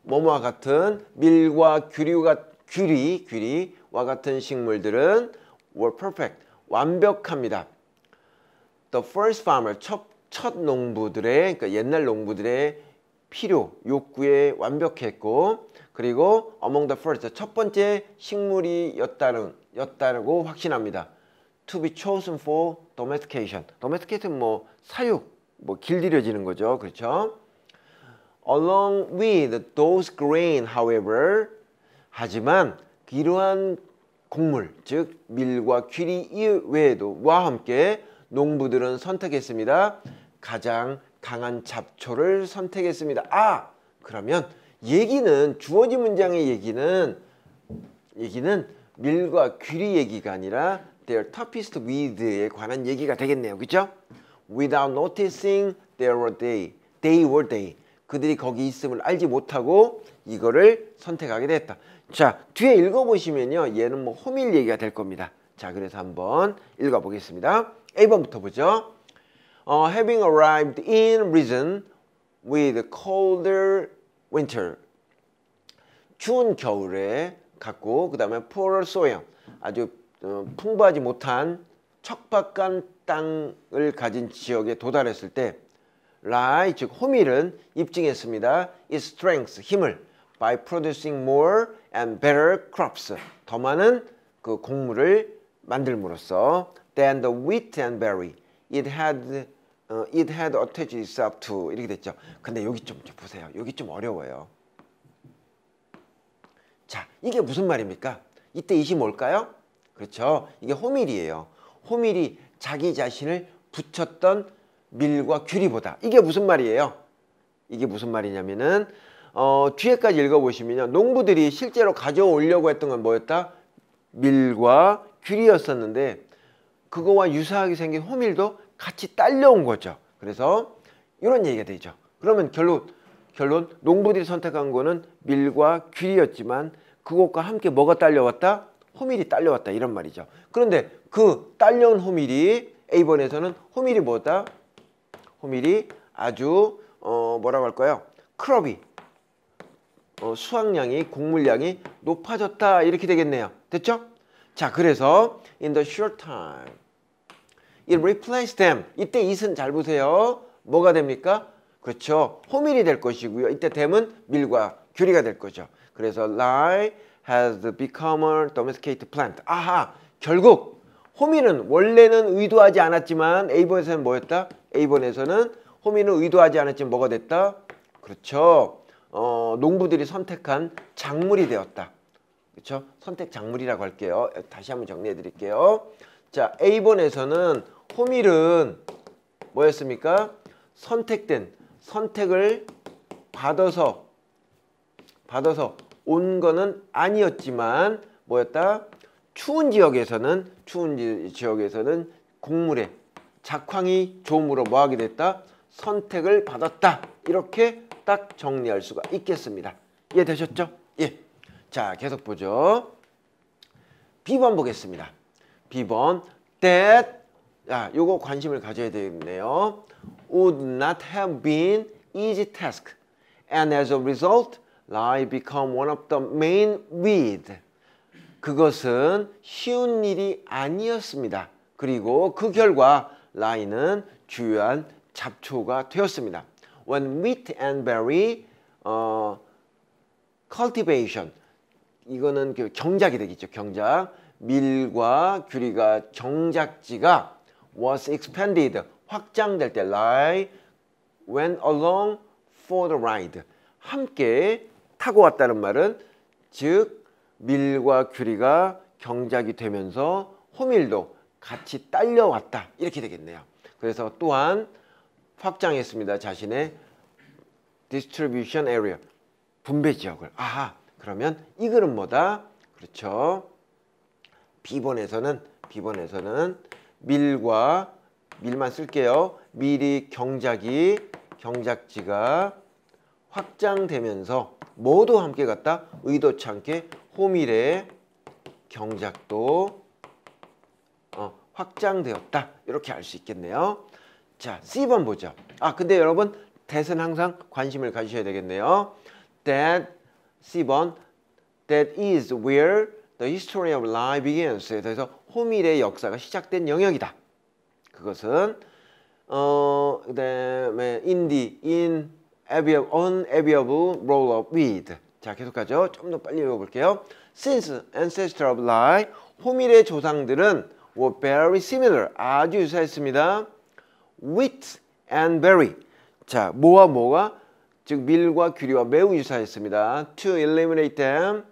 뭐뭐와 같은 밀과 귀리와 같은 식물들은 were perfect, 완벽합니다. The first farmer, 첫 농부들의, 그러니까 옛날 농부들의 필요, 욕구에 완벽했고, 그리고 among the first, 첫 번째 식물이었다고 확신합니다. to be chosen for domestication. domestication 뭐 사육, 뭐 길들여지는 거죠. 그렇죠? Along with those grain, however, 하지만 이러한 곡물, 즉 밀과 귀리 이외에도 와 함께 농부들은 선택했습니다. 가장 강한 잡초를 선택했습니다. 아, 그러면 얘기는 주어진 문장의 얘기는 밀과 귀리 얘기가 아니라 their toughest with에 관한 얘기가 되겠네요. 그렇죠? Without noticing they were they. 그들이 거기 있음을 알지 못하고 이거를 선택하게 됐다. 자, 뒤에 읽어보시면요. 얘는 뭐 호밀 얘기가 될 겁니다. 자, 그래서 한번 읽어보겠습니다. A번부터 보죠. Having arrived in reason with colder winter. 추운 겨울에 갔고 그 다음에 poor soil. 아주 풍부하지 못한 척박한 땅을 가진 지역에 도달했을 때 라이, 즉 호밀은 입증했습니다. its strength, 힘을 by producing more and better crops. 더 많은 그 곡물을 만들므로써 than the wheat and barley. It had attached itself to. 이렇게 됐죠. 근데 여기 좀 보세요. 여기 좀 어려워요. 자, 이게 무슨 말입니까? 이때 이시 뭘까요? 그렇죠. 이게 호밀이에요. 호밀이 자기 자신을 붙였던 밀과 귀리보다. 이게 무슨 말이에요? 이게 무슨 말이냐면은 뒤에까지 읽어보시면요. 농부들이 실제로 가져오려고 했던 건 뭐였다? 밀과 귀리였었는데 그거와 유사하게 생긴 호밀도 같이 딸려온 거죠. 그래서 이런 얘기가 되죠. 그러면 결론 농부들이 선택한 거는 밀과 귀리였지만 그것과 함께 뭐가 딸려왔다? 호밀이 딸려왔다 이런 말이죠. 그런데 그 딸려온 호밀이 A번에서는 호밀이 뭐다? 호밀이 아주 뭐라고 할까요? 크롭이 수확량이 곡물량이 높아졌다 이렇게 되겠네요. 됐죠? 자, 그래서 in the short time it replaced them. 이때 it은 잘 보세요. 뭐가 됩니까? 그렇죠. 호밀이 될 것이고요. 이때 them은 밀과 귀리가 될 거죠. 그래서 rye has become a domesticated plant. 아하, 결국 호밀은 원래는 의도하지 않았지만 A번에서는 뭐였다? A번에서는 호밀은 의도하지 않았지만 뭐가 됐다? 그렇죠. 농부들이 선택한 작물이 되었다. 그렇죠? 선택 작물이라고 할게요. 다시 한번 정리해 드릴게요. 자, A번에서는 호밀은 뭐였습니까? 선택을 받아서 온 거는 아니었지만 뭐였다? 추운 지역에서는 곡물의 작황이 좋음으로 뭐하게 됐다? 선택을 받았다. 이렇게 딱 정리할 수가 있겠습니다. 이해되셨죠? 예. 자, 계속 보죠. B번 보겠습니다. B번 that 요거 관심을 가져야 되겠네요. would not have been easy task and as a result lie become one of the main weed. 그것은 쉬운 일이 아니었습니다. 그리고 그 결과 lie는 주요한 잡초가 되었습니다. When wheat and barley cultivation 이거는 그 경작이 되겠죠. 경작. 밀과 귀리가 경작지가 was expanded 확장될 때 lie went along for the ride 함께 타고 왔다는 말은 즉 밀과 귀리가 경작이 되면서 호밀도 같이 딸려왔다 이렇게 되겠네요. 그래서 또한 확장했습니다. 자신의 distribution area 분배 지역을. 아하, 그러면 이 글은 뭐다? 그렇죠. B번에서는 밀만 쓸게요. 밀이 경작지가 확장되면서 모두 함께 갔다 의도치 않게 호밀의 경작도 확장되었다 이렇게 알 수 있겠네요. 자, C번 보죠. 근데 여러분 that은 항상 관심을 가지셔야 되겠네요. C번 that is where the history of lie begins. 그래서 호밀의 역사가 시작된 영역이다. 그것은 그다음에 unenviable role of wheat. 자, 계속하죠. 좀 더 빨리 읽어볼게요. Since ancestor of lie, 호밀의 조상들은 were very similar. 아주 유사했습니다. wheat and berry. 자, 뭐와 뭐가? 즉 밀과 귀리와 매우 유사했습니다. To eliminate them.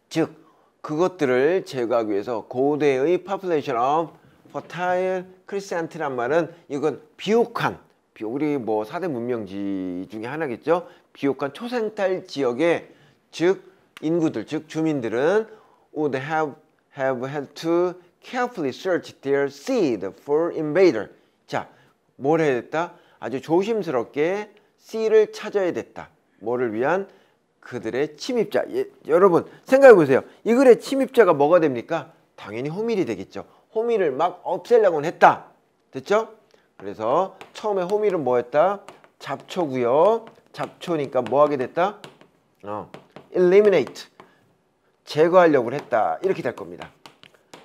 즉 그것들을 제거하기 위해서 고대의 population of fertile crescent란 말은 이건 비옥한 우리 뭐 4대 문명지 중에 하나겠죠. 비옥한 초생탈 지역의 즉 인구들 즉 주민들은 would have had to carefully search their seed for invader. 자, 뭘 해야 됐다? 아주 조심스럽게 씨를 찾아야 됐다. 뭐를 위한? 그들의 침입자. 여러분 생각해 보세요. 이 글의 침입자가 뭐가 됩니까? 당연히 호밀이 되겠죠. 호밀을 막 없애려고 했다. 됐죠? 그래서 처음에 호밀은 뭐였다? 잡초고요. 잡초니까 뭐 하게 됐다? eliminate. 제거하려고 했다. 이렇게 될 겁니다.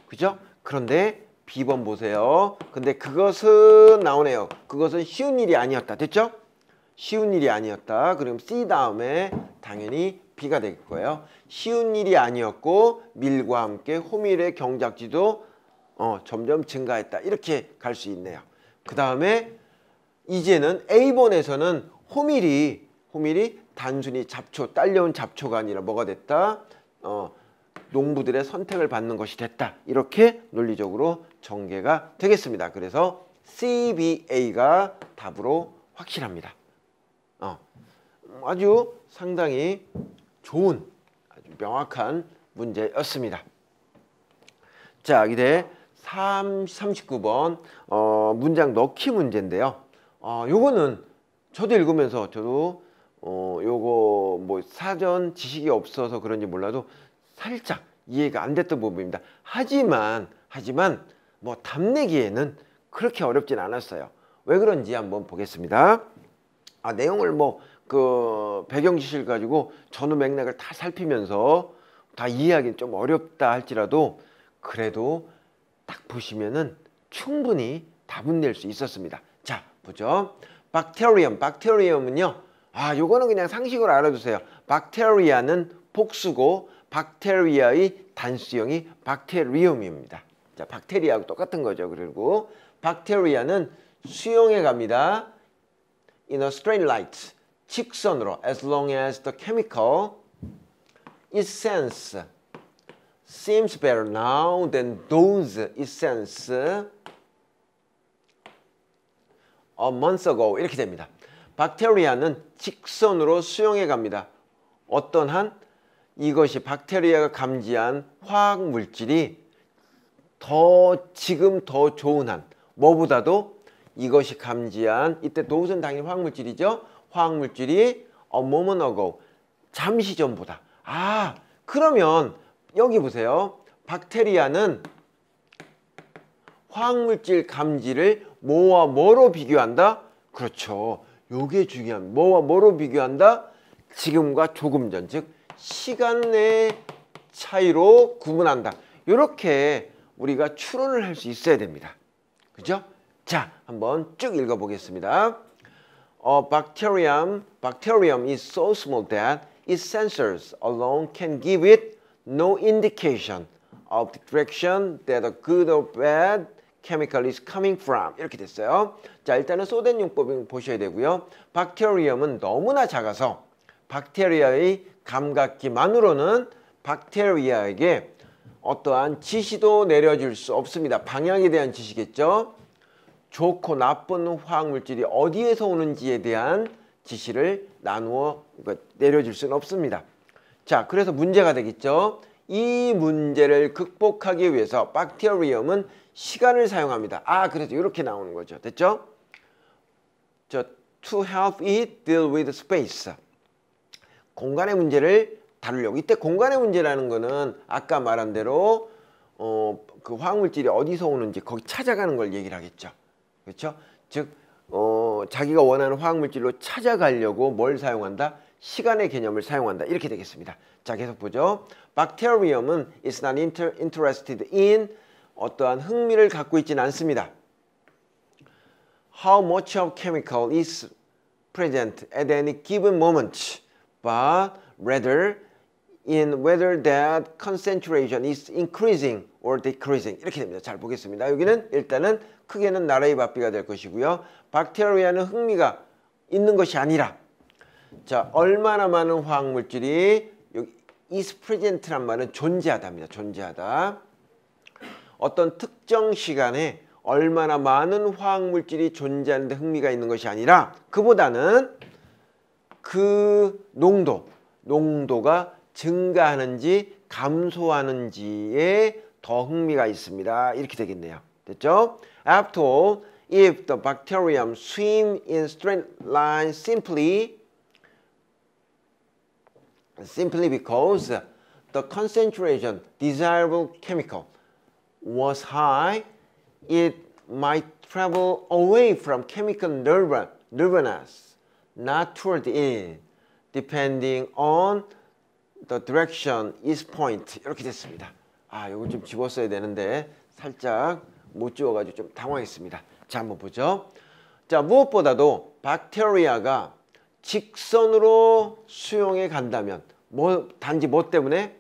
그죠? 그런데 B번 보세요. 근데 그것은 나오네요. 그것은 쉬운 일이 아니었다. 됐죠? 쉬운 일이 아니었다. 그럼 C 다음에 당연히 B가 될 거예요. 쉬운 일이 아니었고 밀과 함께 호밀의 경작지도 점점 증가했다. 이렇게 갈 수 있네요. 그 다음에 이제는 A번에서는 호밀이 단순히 잡초, 딸려온 잡초가 아니라 뭐가 됐다? 농부들의 선택을 받는 것이 됐다. 이렇게 논리적으로 전개가 되겠습니다. 그래서 CBA가 답으로 확실합니다. 아주 상당히 좋은 아주 명확한 문제였습니다. 자, 이제 39번 문장 넣기 문제인데요. 요거는 저도 읽으면서 저도 요거 뭐 사전 지식이 없어서 그런지 몰라도 살짝 이해가 안 됐던 부분입니다. 하지만 뭐 답 내기에는 그렇게 어렵진 않았어요. 왜 그런지 한번 보겠습니다. 내용을 뭐 그 배경 지식을 가지고 전후 맥락을 다 살피면서 다 이해하기는 좀 어렵다 할지라도 그래도 딱 보시면은 충분히 답은 낼 수 있었습니다. 자, 보죠. 박테리움은요. 요거는 그냥 상식으로 알아두세요. 박테리아는 복수고 박테리아의 단수형이 박테리움입니다. 자, 박테리아하고 똑같은 거죠. 그리고 박테리아는 수용해 갑니다. In a straight light. 직선으로 as long as the chemical essence seems better now than those essence a month ago. 이렇게 됩니다. 박테리아는 직선으로 수용해 갑니다. 어떤 한 이것이 박테리아가 감지한 화학 물질이 지금 더 좋은 한 뭐보다도 이것이 감지한 이때 도우는 당연히 화학 물질이죠. 화학 물질이 a moment ago 잠시 전보다. 그러면 여기 보세요. 박테리아는 화학물질 감지를 뭐와 뭐로 비교한다? 그렇죠. 요게 중요합니다. 뭐와 뭐로 비교한다? 지금과 조금 전, 즉 시간 내 차이로 구분한다. 이렇게 우리가 추론을 할 수 있어야 됩니다. 그죠? 자, 한번 쭉 읽어보겠습니다. Bacterium is so small that its sensors alone can give it no indication of the direction that a good or bad chemical is coming from. 이렇게 됐어요. 자, 일단은 소된 용법을 보셔야 되고요. 박테리움은 너무나 작아서 박테리아의 감각기만으로는 박테리아에게 어떠한 지시도 내려줄 수 없습니다. 방향에 대한 지시겠죠. 좋고 나쁜 화학물질이 어디에서 오는지에 대한 지시를 나누어 내려줄 수는 없습니다. 자, 그래서 문제가 되겠죠. 이 문제를 극복하기 위해서 박테리움은 시간을 사용합니다. 그래서 이렇게 나오는 거죠. 됐죠? To help it deal with space. 공간의 문제를 다루려고. 이때 공간의 문제라는 거는 아까 말한 대로 그 화학물질이 어디서 오는지 거기 찾아가는 걸 얘기를 하겠죠. 그렇죠? 즉 자기가 원하는 화학물질로 찾아가려고 뭘 사용한다? 시간의 개념을 사용한다. 이렇게 되겠습니다. 자, 계속 보죠. 박테리움은 is not interested in 어떠한 흥미를 갖고 있지는 않습니다. How much of chemical is present at any given moment, but rather in whether that concentration is increasing or decreasing 이렇게 됩니다. 잘 보겠습니다. 여기는 일단은 크게는 나라의 바비가 될 것이고요. 박테리아는 흥미가 있는 것이 아니라 자 얼마나 많은 화학물질이 여기 is present란 말은 존재하다입니다. 존재하다. 어떤 특정 시간에 얼마나 많은 화학물질이 존재하는데 흥미가 있는 것이 아니라 그보다는 그 농도가 증가하는지 감소하는지에 더 흥미가 있습니다. 이렇게 되겠네요. 됐죠? After all, if the bacterium swim in straight line simply because the concentration desirable chemical was high, it might travel away from chemical nirvanas, not toward it, depending on the direction is point. 이렇게 됐습니다. 아, 이거 좀 집었어야 되는데 살짝 못 지워가지고 좀 당황했습니다. 자, 한번 보죠. 자, 무엇보다도 박테리아가 직선으로 수용해 간다면 단지 뭐 때문에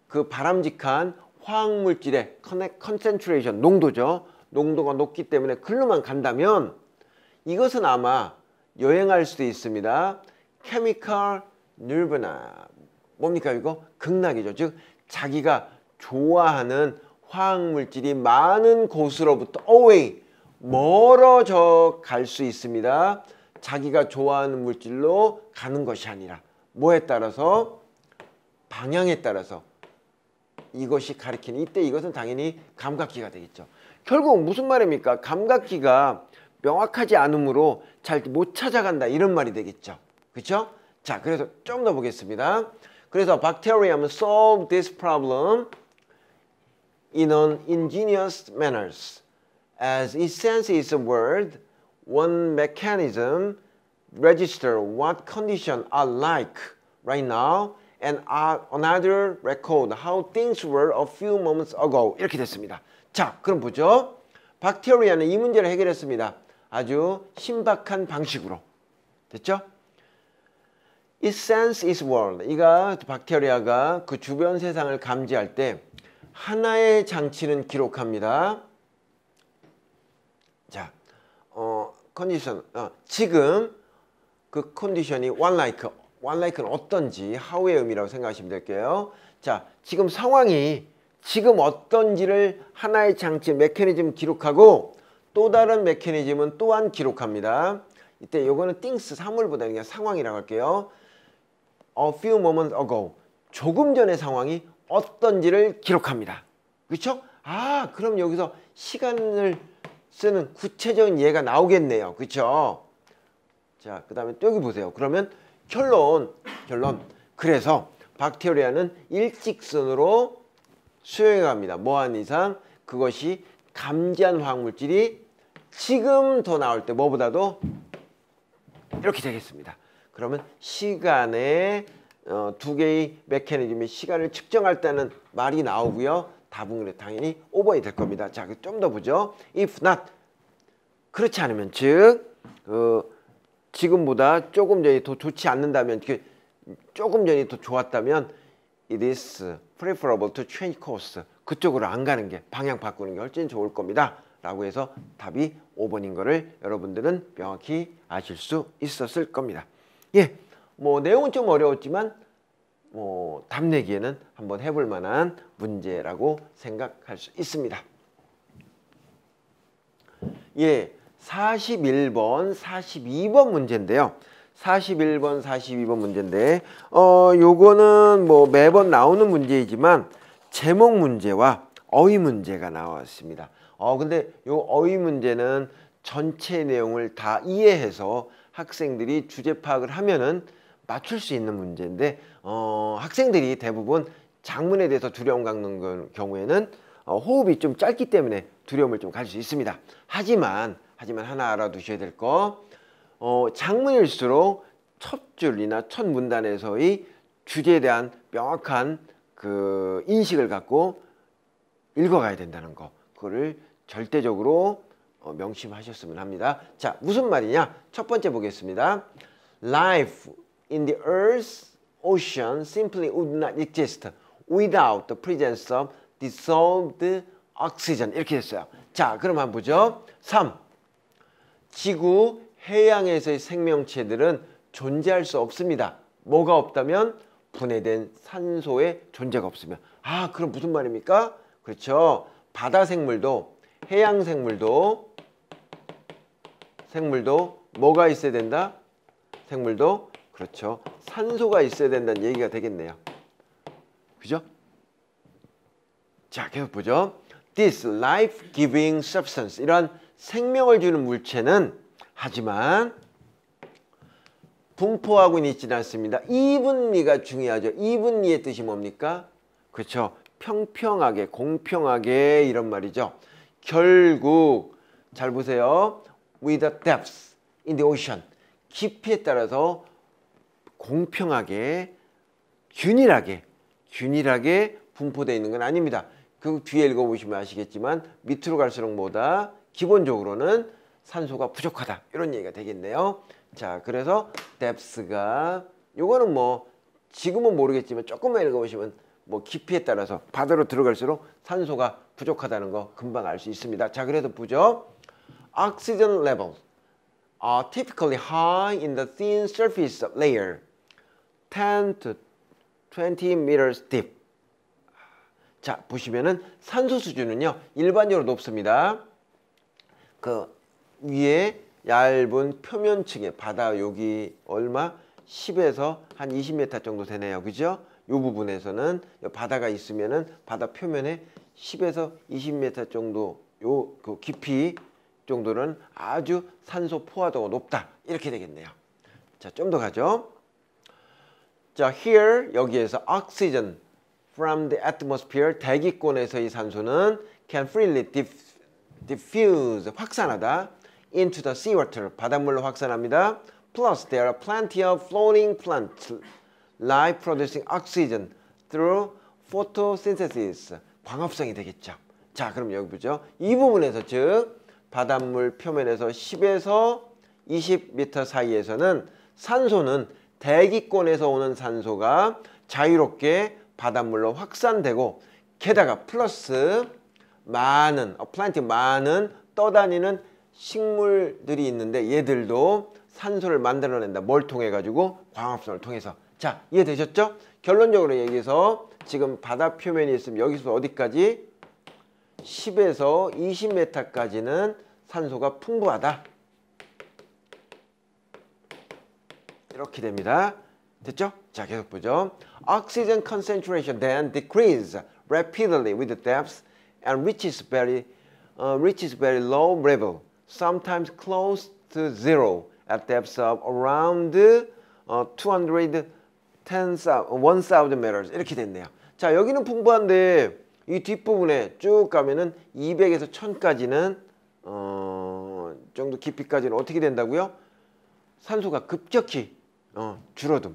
그 바람직한 화학물질의 컨센트레이션 농도죠. 농도가 높기 때문에 글로만 간다면 이것은 아마 여행할 수도 있습니다. 케미컬 ନିର୍바나 뭡니까 이거? 극락이죠. 즉 자기가 좋아하는 화학물질이 많은 곳으로부터 away 멀어져 갈 수 있습니다. 자기가 좋아하는 물질로 가는 것이 아니라 뭐에 따라서? 방향에 따라서 이것이 가리키는 이때 이것은 당연히 감각기가 되겠죠. 결국 무슨 말입니까? 감각기가 명확하지 않으므로 잘 못 찾아간다 이런 말이 되겠죠. 그렇죠? 자, 그래서 좀 더 보겠습니다. 그래서 bacterium solved this problem in an ingenious manner. As its sense is a word, one mechanism register what conditions are like right now, and another record how things were a few moments ago. 이렇게 됐습니다. 자, 그럼 보죠. 박테리아는 이 문제를 해결했습니다. 아주 신박한 방식으로. 됐죠? Its sense is world. 이가 박테리아가 그 주변 세상을 감지할 때 하나의 장치는 기록합니다. 자, 컨디션. 지금 그 컨디션이 one like는 어떤지 how의 의미라고 생각하시면 될게요. 자, 지금 상황이 지금 어떤지를 하나의 장치 메커니즘 기록하고 또 다른 메커니즘은 또한 기록합니다. 이때 요거는 things 사물보다 그냥 상황이라고 할게요. A few moments ago. 조금 전의 상황이 어떤지를 기록합니다. 그렇죠? 아, 그럼 여기서 시간을 쓰는 구체적인 예가 나오겠네요. 그렇죠? 자, 그 다음에 또 여기 보세요. 그러면 결론. 그래서 박테리아는 일직선으로 수용해 갑니다. 뭐한 이상 그것이 감지한 화학물질이 지금 더 나올 때 뭐보다도 이렇게 되겠습니다. 그러면 시간의 두 개의 메커니즘이 시간을 측정할 때는 말이 나오고요. 답은 당연히 5번이 될 겁니다. 자, 좀 더 보죠. If not, 그렇지 않으면 즉 지금보다 조금 전이 더 좋지 않는다면 조금 전이 더 좋았다면 it is preferable to change course. 그쪽으로 안 가는 게 방향 바꾸는 게 훨씬 좋을 겁니다. 라고 해서 답이 5번인 거를 여러분들은 명확히 아실 수 있었을 겁니다. 예, 뭐 내용은 좀 어려웠지만 뭐 답 내기에는 한번 해볼 만한 문제라고 생각할 수 있습니다. 예, 41번, 42번 문제인데요. 41번, 42번 문제인데 요거는 뭐 매번 나오는 문제이지만 제목 문제와 어휘 문제가 나왔습니다. 근데 요 어휘 문제는 전체 내용을 다 이해해서 학생들이 주제 파악을 하면은 맞출 수 있는 문제인데 학생들이 대부분 작문에 대해서 두려움 갖는 경우에는 호흡이 좀 짧기 때문에 두려움을 좀 가질 수 있습니다. 하지만 하나 알아두셔야 될 거 작문일수록 첫 줄이나 첫 문단에서의 주제에 대한 명확한 그 인식을 갖고 읽어가야 된다는 거, 그거를 절대적으로 명심하셨으면 합니다. 자, 무슨 말이냐? 첫 번째 보겠습니다. Life in the Earth's ocean simply would not exist without the presence of dissolved oxygen 이렇게 됐어요. 자, 그럼 한번 보죠. 3. 지구 해양에서의 생명체들은 존재할 수 없습니다. 뭐가 없다면 분해된 산소의 존재가 없으면. 아, 그럼 무슨 말입니까? 그렇죠. 바다 생물도 해양 생물도 뭐가 있어야 된다? 생물도 그렇죠. 산소가 있어야 된다는 얘기가 되겠네요. 그죠? 자, 계속 보죠. This life-giving substance, 이러한 생명을 주는 물체는 하지만 분포하고는 있지는 않습니다. evenly가 중요하죠. evenly의 뜻이 뭡니까? 그렇죠. 평평하게, 공평하게 이런 말이죠. 결국 잘 보세요. With the depths in the ocean, 깊이에 따라서 공평하게, 균일하게 분포되어 있는 건 아닙니다. 그 뒤에 읽어보시면 아시겠지만 밑으로 갈수록 뭐다? 기본적으로는 산소가 부족하다. 이런 얘기가 되겠네요. 자, 그래서 depths가 요거는 뭐 지금은 모르겠지만 조금만 읽어보시면 뭐 깊이에 따라서 바다로 들어갈수록 산소가 부족하다는 거 금방 알 수 있습니다. 자, 그래서 보죠. Oxygen levels are typically high in the thin surface layer, 10 to 20 meters deep. 자, 보시면은 산소 수준은요 일반적으로 높습니다. 그 위에 얇은 표면층에 바다 여기 얼마? 10에서 한 20m 정도 되네요. 그죠? 이 부분에서는 바다가 있으면은 바다 표면에 10에서 20m 정도 요 그 깊이 정도는 아주 산소 포화도가 높다. 이렇게 되겠네요. 자, 좀 더 가죠. 자, here 여기에서 oxygen from the atmosphere, 대기권에서의 산소는 can freely diffuse, 확산하다, into the seawater, 바닷물로 확산합니다. Plus there are plenty of floating plants life producing oxygen through photosynthesis, 광합성이 되겠죠. 자, 그럼 여기 보죠. 이 부분에서 즉 바닷물 표면에서 10에서 20m 사이에서는 산소는 대기권에서 오는 산소가 자유롭게 바닷물로 확산되고 게다가 플러스 많은 떠다니는 식물들이 있는데 얘들도 산소를 만들어낸다. 뭘 통해 가지고? 광합성을 통해서. 자, 이해되셨죠? 결론적으로 얘기해서 지금 바다 표면이 있으면 여기서 어디까지? 10에서 20m까지는 산소가 풍부하다. 이렇게 됩니다. 됐죠? 자, 계속 보죠. Oxygen concentration then decrease rapidly with the depth and reaches very low level, sometimes close to zero at depths of around 1,000 meters. 이렇게 됐네요. 자, 여기는 풍부한데 이 뒷부분에 쭉 가면은 200에서 1000까지는 정도 깊이까지는 어떻게 된다고요? 산소가 급격히 줄어듦.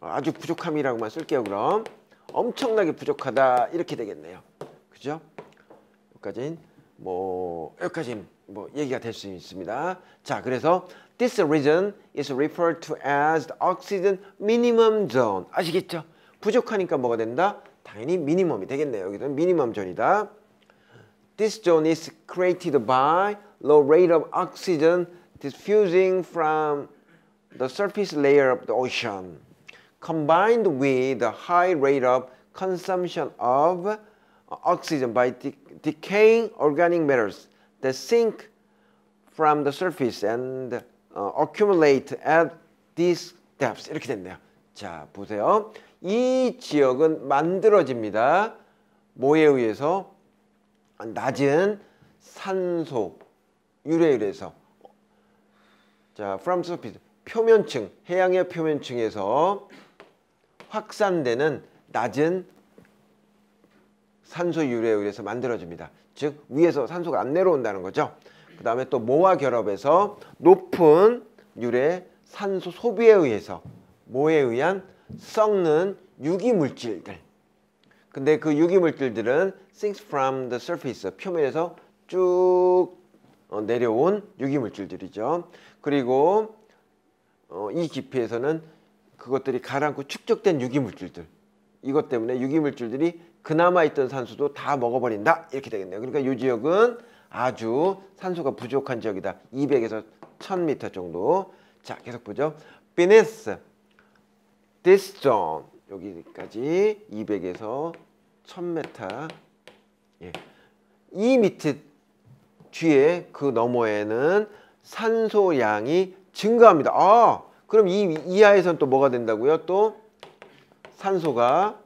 아주 부족함이라고만 쓸게요. 그럼 엄청나게 부족하다 이렇게 되겠네요. 그죠? 여기까지는 뭐 얘기가 될 수 있습니다. 자, 그래서 this region is referred to as the oxygen minimum zone. 아시겠죠? 부족하니까 뭐가 된다? 당연히 미니멈이 되겠네요. 여기는 미니멈 존이다. This zone is created by low rate of oxygen diffusing from the surface layer of the ocean, combined with the high rate of consumption of oxygen by decaying organic matters that sink from the surface and accumulate at these depths. 이렇게 됐네요. 자, 보세요. 이 지역은 만들어집니다. 뭐에 의해서? 낮은 산소 유래에 의해서. 자, from surface, 표면층, 해양의 표면층에서 확산되는 낮은 산소 유래에 의해서 만들어집니다. 즉 위에서 산소가 안 내려온다는 거죠. 그 다음에 또 뭐와 결합해서 높은 유래 산소 소비에 의해서 뭐에 의한 썩는 유기물질들. 근데 그 유기물질들은 sinks from the surface, 표면에서 쭉 내려온 유기물질들이죠. 그리고 이 깊이에서는 그것들이 가라앉고 축적된 유기물질들, 이것 때문에 유기물질들이 그나마 있던 산소도 다 먹어버린다 이렇게 되겠네요. 그러니까 이 지역은 아주 산소가 부족한 지역이다. 200에서 1000m 정도. 자, 계속 보죠. Beneath this zone 여기까지 200에서 1000m. 예. 이 밑에 뒤에 그 너머에는 산소 양이 증가합니다. 아, 그럼 이 이하에선 또 뭐가 된다고요? 또 산소가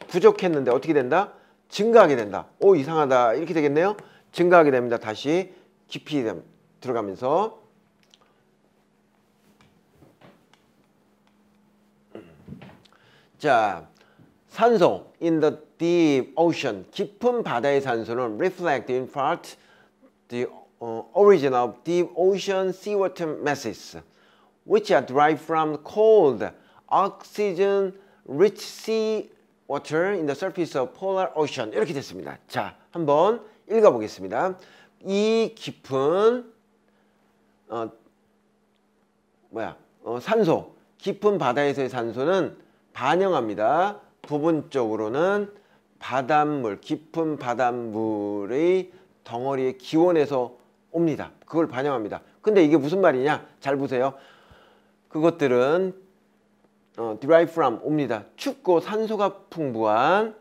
부족했는데 어떻게 된다? 증가하게 된다. 오, 이상하다. 이렇게 되겠네요. 증가하게 됩니다. 다시 깊이 들어가면서. 자, 산소 in the deep ocean, 깊은 바다의 산소는 reflect in part the origin of deep ocean seawater masses, which are derived from cold, oxygen-rich sea water in the surface of polar ocean. 이렇게 됐습니다. 자, 한번 읽어보겠습니다. 이 깊은 산소, 깊은 바다에서의 산소는 반영합니다. 부분적으로는 바닷물, 깊은 바닷물의 덩어리의 기원에서 옵니다. 그걸 반영합니다. 근데 이게 무슨 말이냐? 잘 보세요. 그것들은 derive from 옵니다. 춥고 산소가 풍부한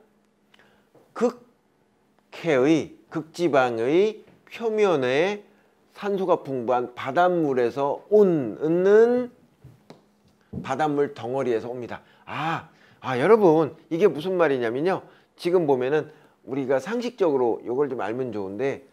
극해의 극지방의 표면에 산소가 풍부한 바닷물에서 온 바닷물 덩어리에서 옵니다. 여러분 이게 무슨 말이냐면요. 지금 보면은 우리가 상식적으로 이걸 좀 알면 좋은데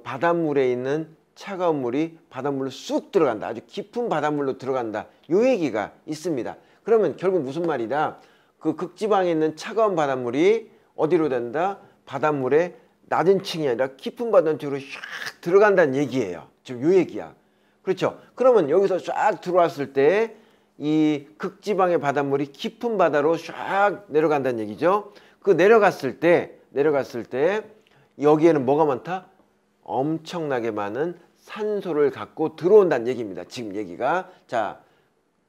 바닷물에 있는 차가운 물이 바닷물로 쑥 들어간다. 아주 깊은 바닷물로 들어간다. 요 얘기가 있습니다. 그러면 결국 무슨 말이다? 그 극지방에 있는 차가운 바닷물이 어디로 된다? 바닷물의 낮은 층이 아니라 깊은 바닷물로 샥 들어간다는 얘기예요. 지금 요 얘기야. 그렇죠? 그러면 여기서 쫙 들어왔을 때 이 극지방의 바닷물이 깊은 바다로 쫙 내려간다는 얘기죠. 그 내려갔을 때 여기에는 뭐가 많다? 엄청나게 많은 산소를 갖고 들어온다는 얘기입니다. 지금 얘기가. 자,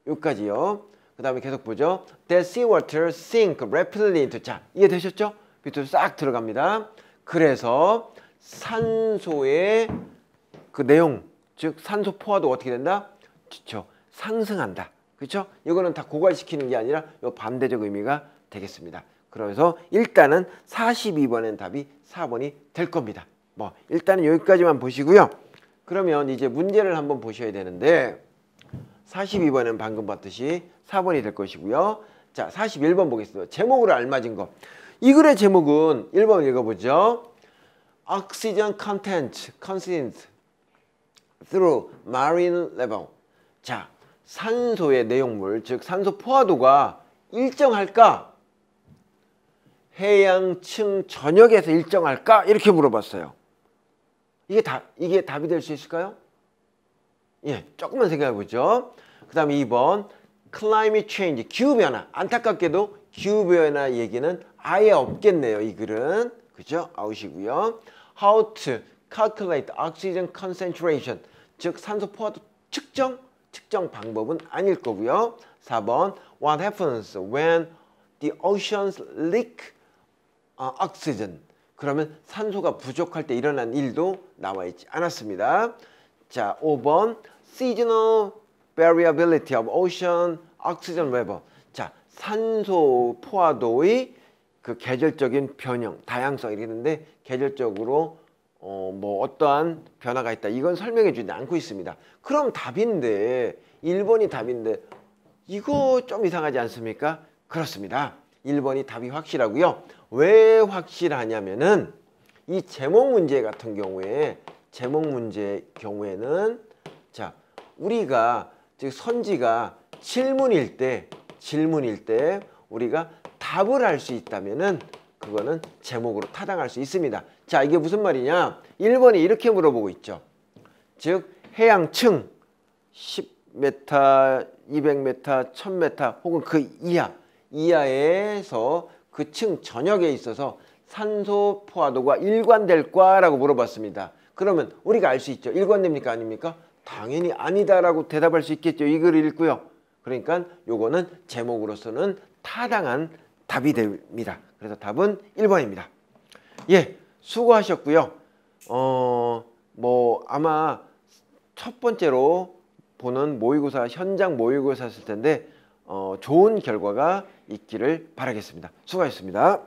여기까지요. 그 다음에 계속 보죠. The seawater sink rapidly into. 자, 이해되셨죠? 밑으로 싹 들어갑니다. 그래서 산소의 그 내용, 즉 산소 포화도가 어떻게 된다? 그렇죠. 상승한다. 그렇죠? 이거는 다 고갈시키는 게 아니라 요 반대적 의미가 되겠습니다. 그래서 일단은 42번엔 답이 4번이 될 겁니다. 뭐 일단은 여기까지만 보시고요. 그러면 이제 문제를 한번 보셔야 되는데 42번은 방금 봤듯이 4번이 될 것이고요. 자, 41번 보겠습니다. 제목으로 알맞은 거. 이 글의 제목은 1번 읽어보죠. Oxygen content through marine level. 자, 산소의 내용물, 즉 산소 포화도가 일정할까? 해양층 전역에서 일정할까? 이렇게 물어봤어요. 이게 답이 될 수 있을까요? 예, 조금만 생각해 보죠. 그 다음에 2번 climate change, 기후변화. 안타깝게도 기후변화 얘기는 아예 없겠네요. 이 글은. 그죠? 아웃이고요. How to calculate oxygen concentration, 즉 산소 포화도 측정 방법은 아닐 거고요. 4번 What happens when the oceans leak oxygen? 그러면 산소가 부족할 때 일어난 일도 나와 있지 않았습니다. 자, 5번 Seasonal variability of ocean oxygen level. 자, 산소 포화도의 그 계절적인 변형, 다양성 이렇게 있는데 계절적으로 뭐 어떠한 변화가 있다. 이건 설명해 주지 않고 있습니다. 그럼 답인데 1번이 답인데 이거 좀 이상하지 않습니까? 그렇습니다. 1번이 답이 확실하고요. 왜 확실하냐면은 이 제목 문제 같은 경우에 자, 우리가 즉 선지가 질문일 때 우리가 답을 할 수 있다면은 그거는 제목으로 타당할 수 있습니다. 자, 이게 무슨 말이냐? 1번이 이렇게 물어보고 있죠. 즉 해양층 10m, 200m, 1000m 혹은 그 이하에서 그 층 전역에 있어서 산소 포화도가 일관될까라고 물어봤습니다. 그러면 우리가 알 수 있죠. 일관됩니까? 아닙니까? 당연히 아니다라고 대답할 수 있겠죠. 이 글을 읽고요. 그러니까 요거는 제목으로서는 타당한 답이 됩니다. 그래서 답은 1번입니다. 예, 수고하셨고요. 뭐 아마 첫 번째로 보는 모의고사, 현장 모의고사였을 텐데 좋은 결과가 있기를 바라겠습니다. 수고하셨습니다.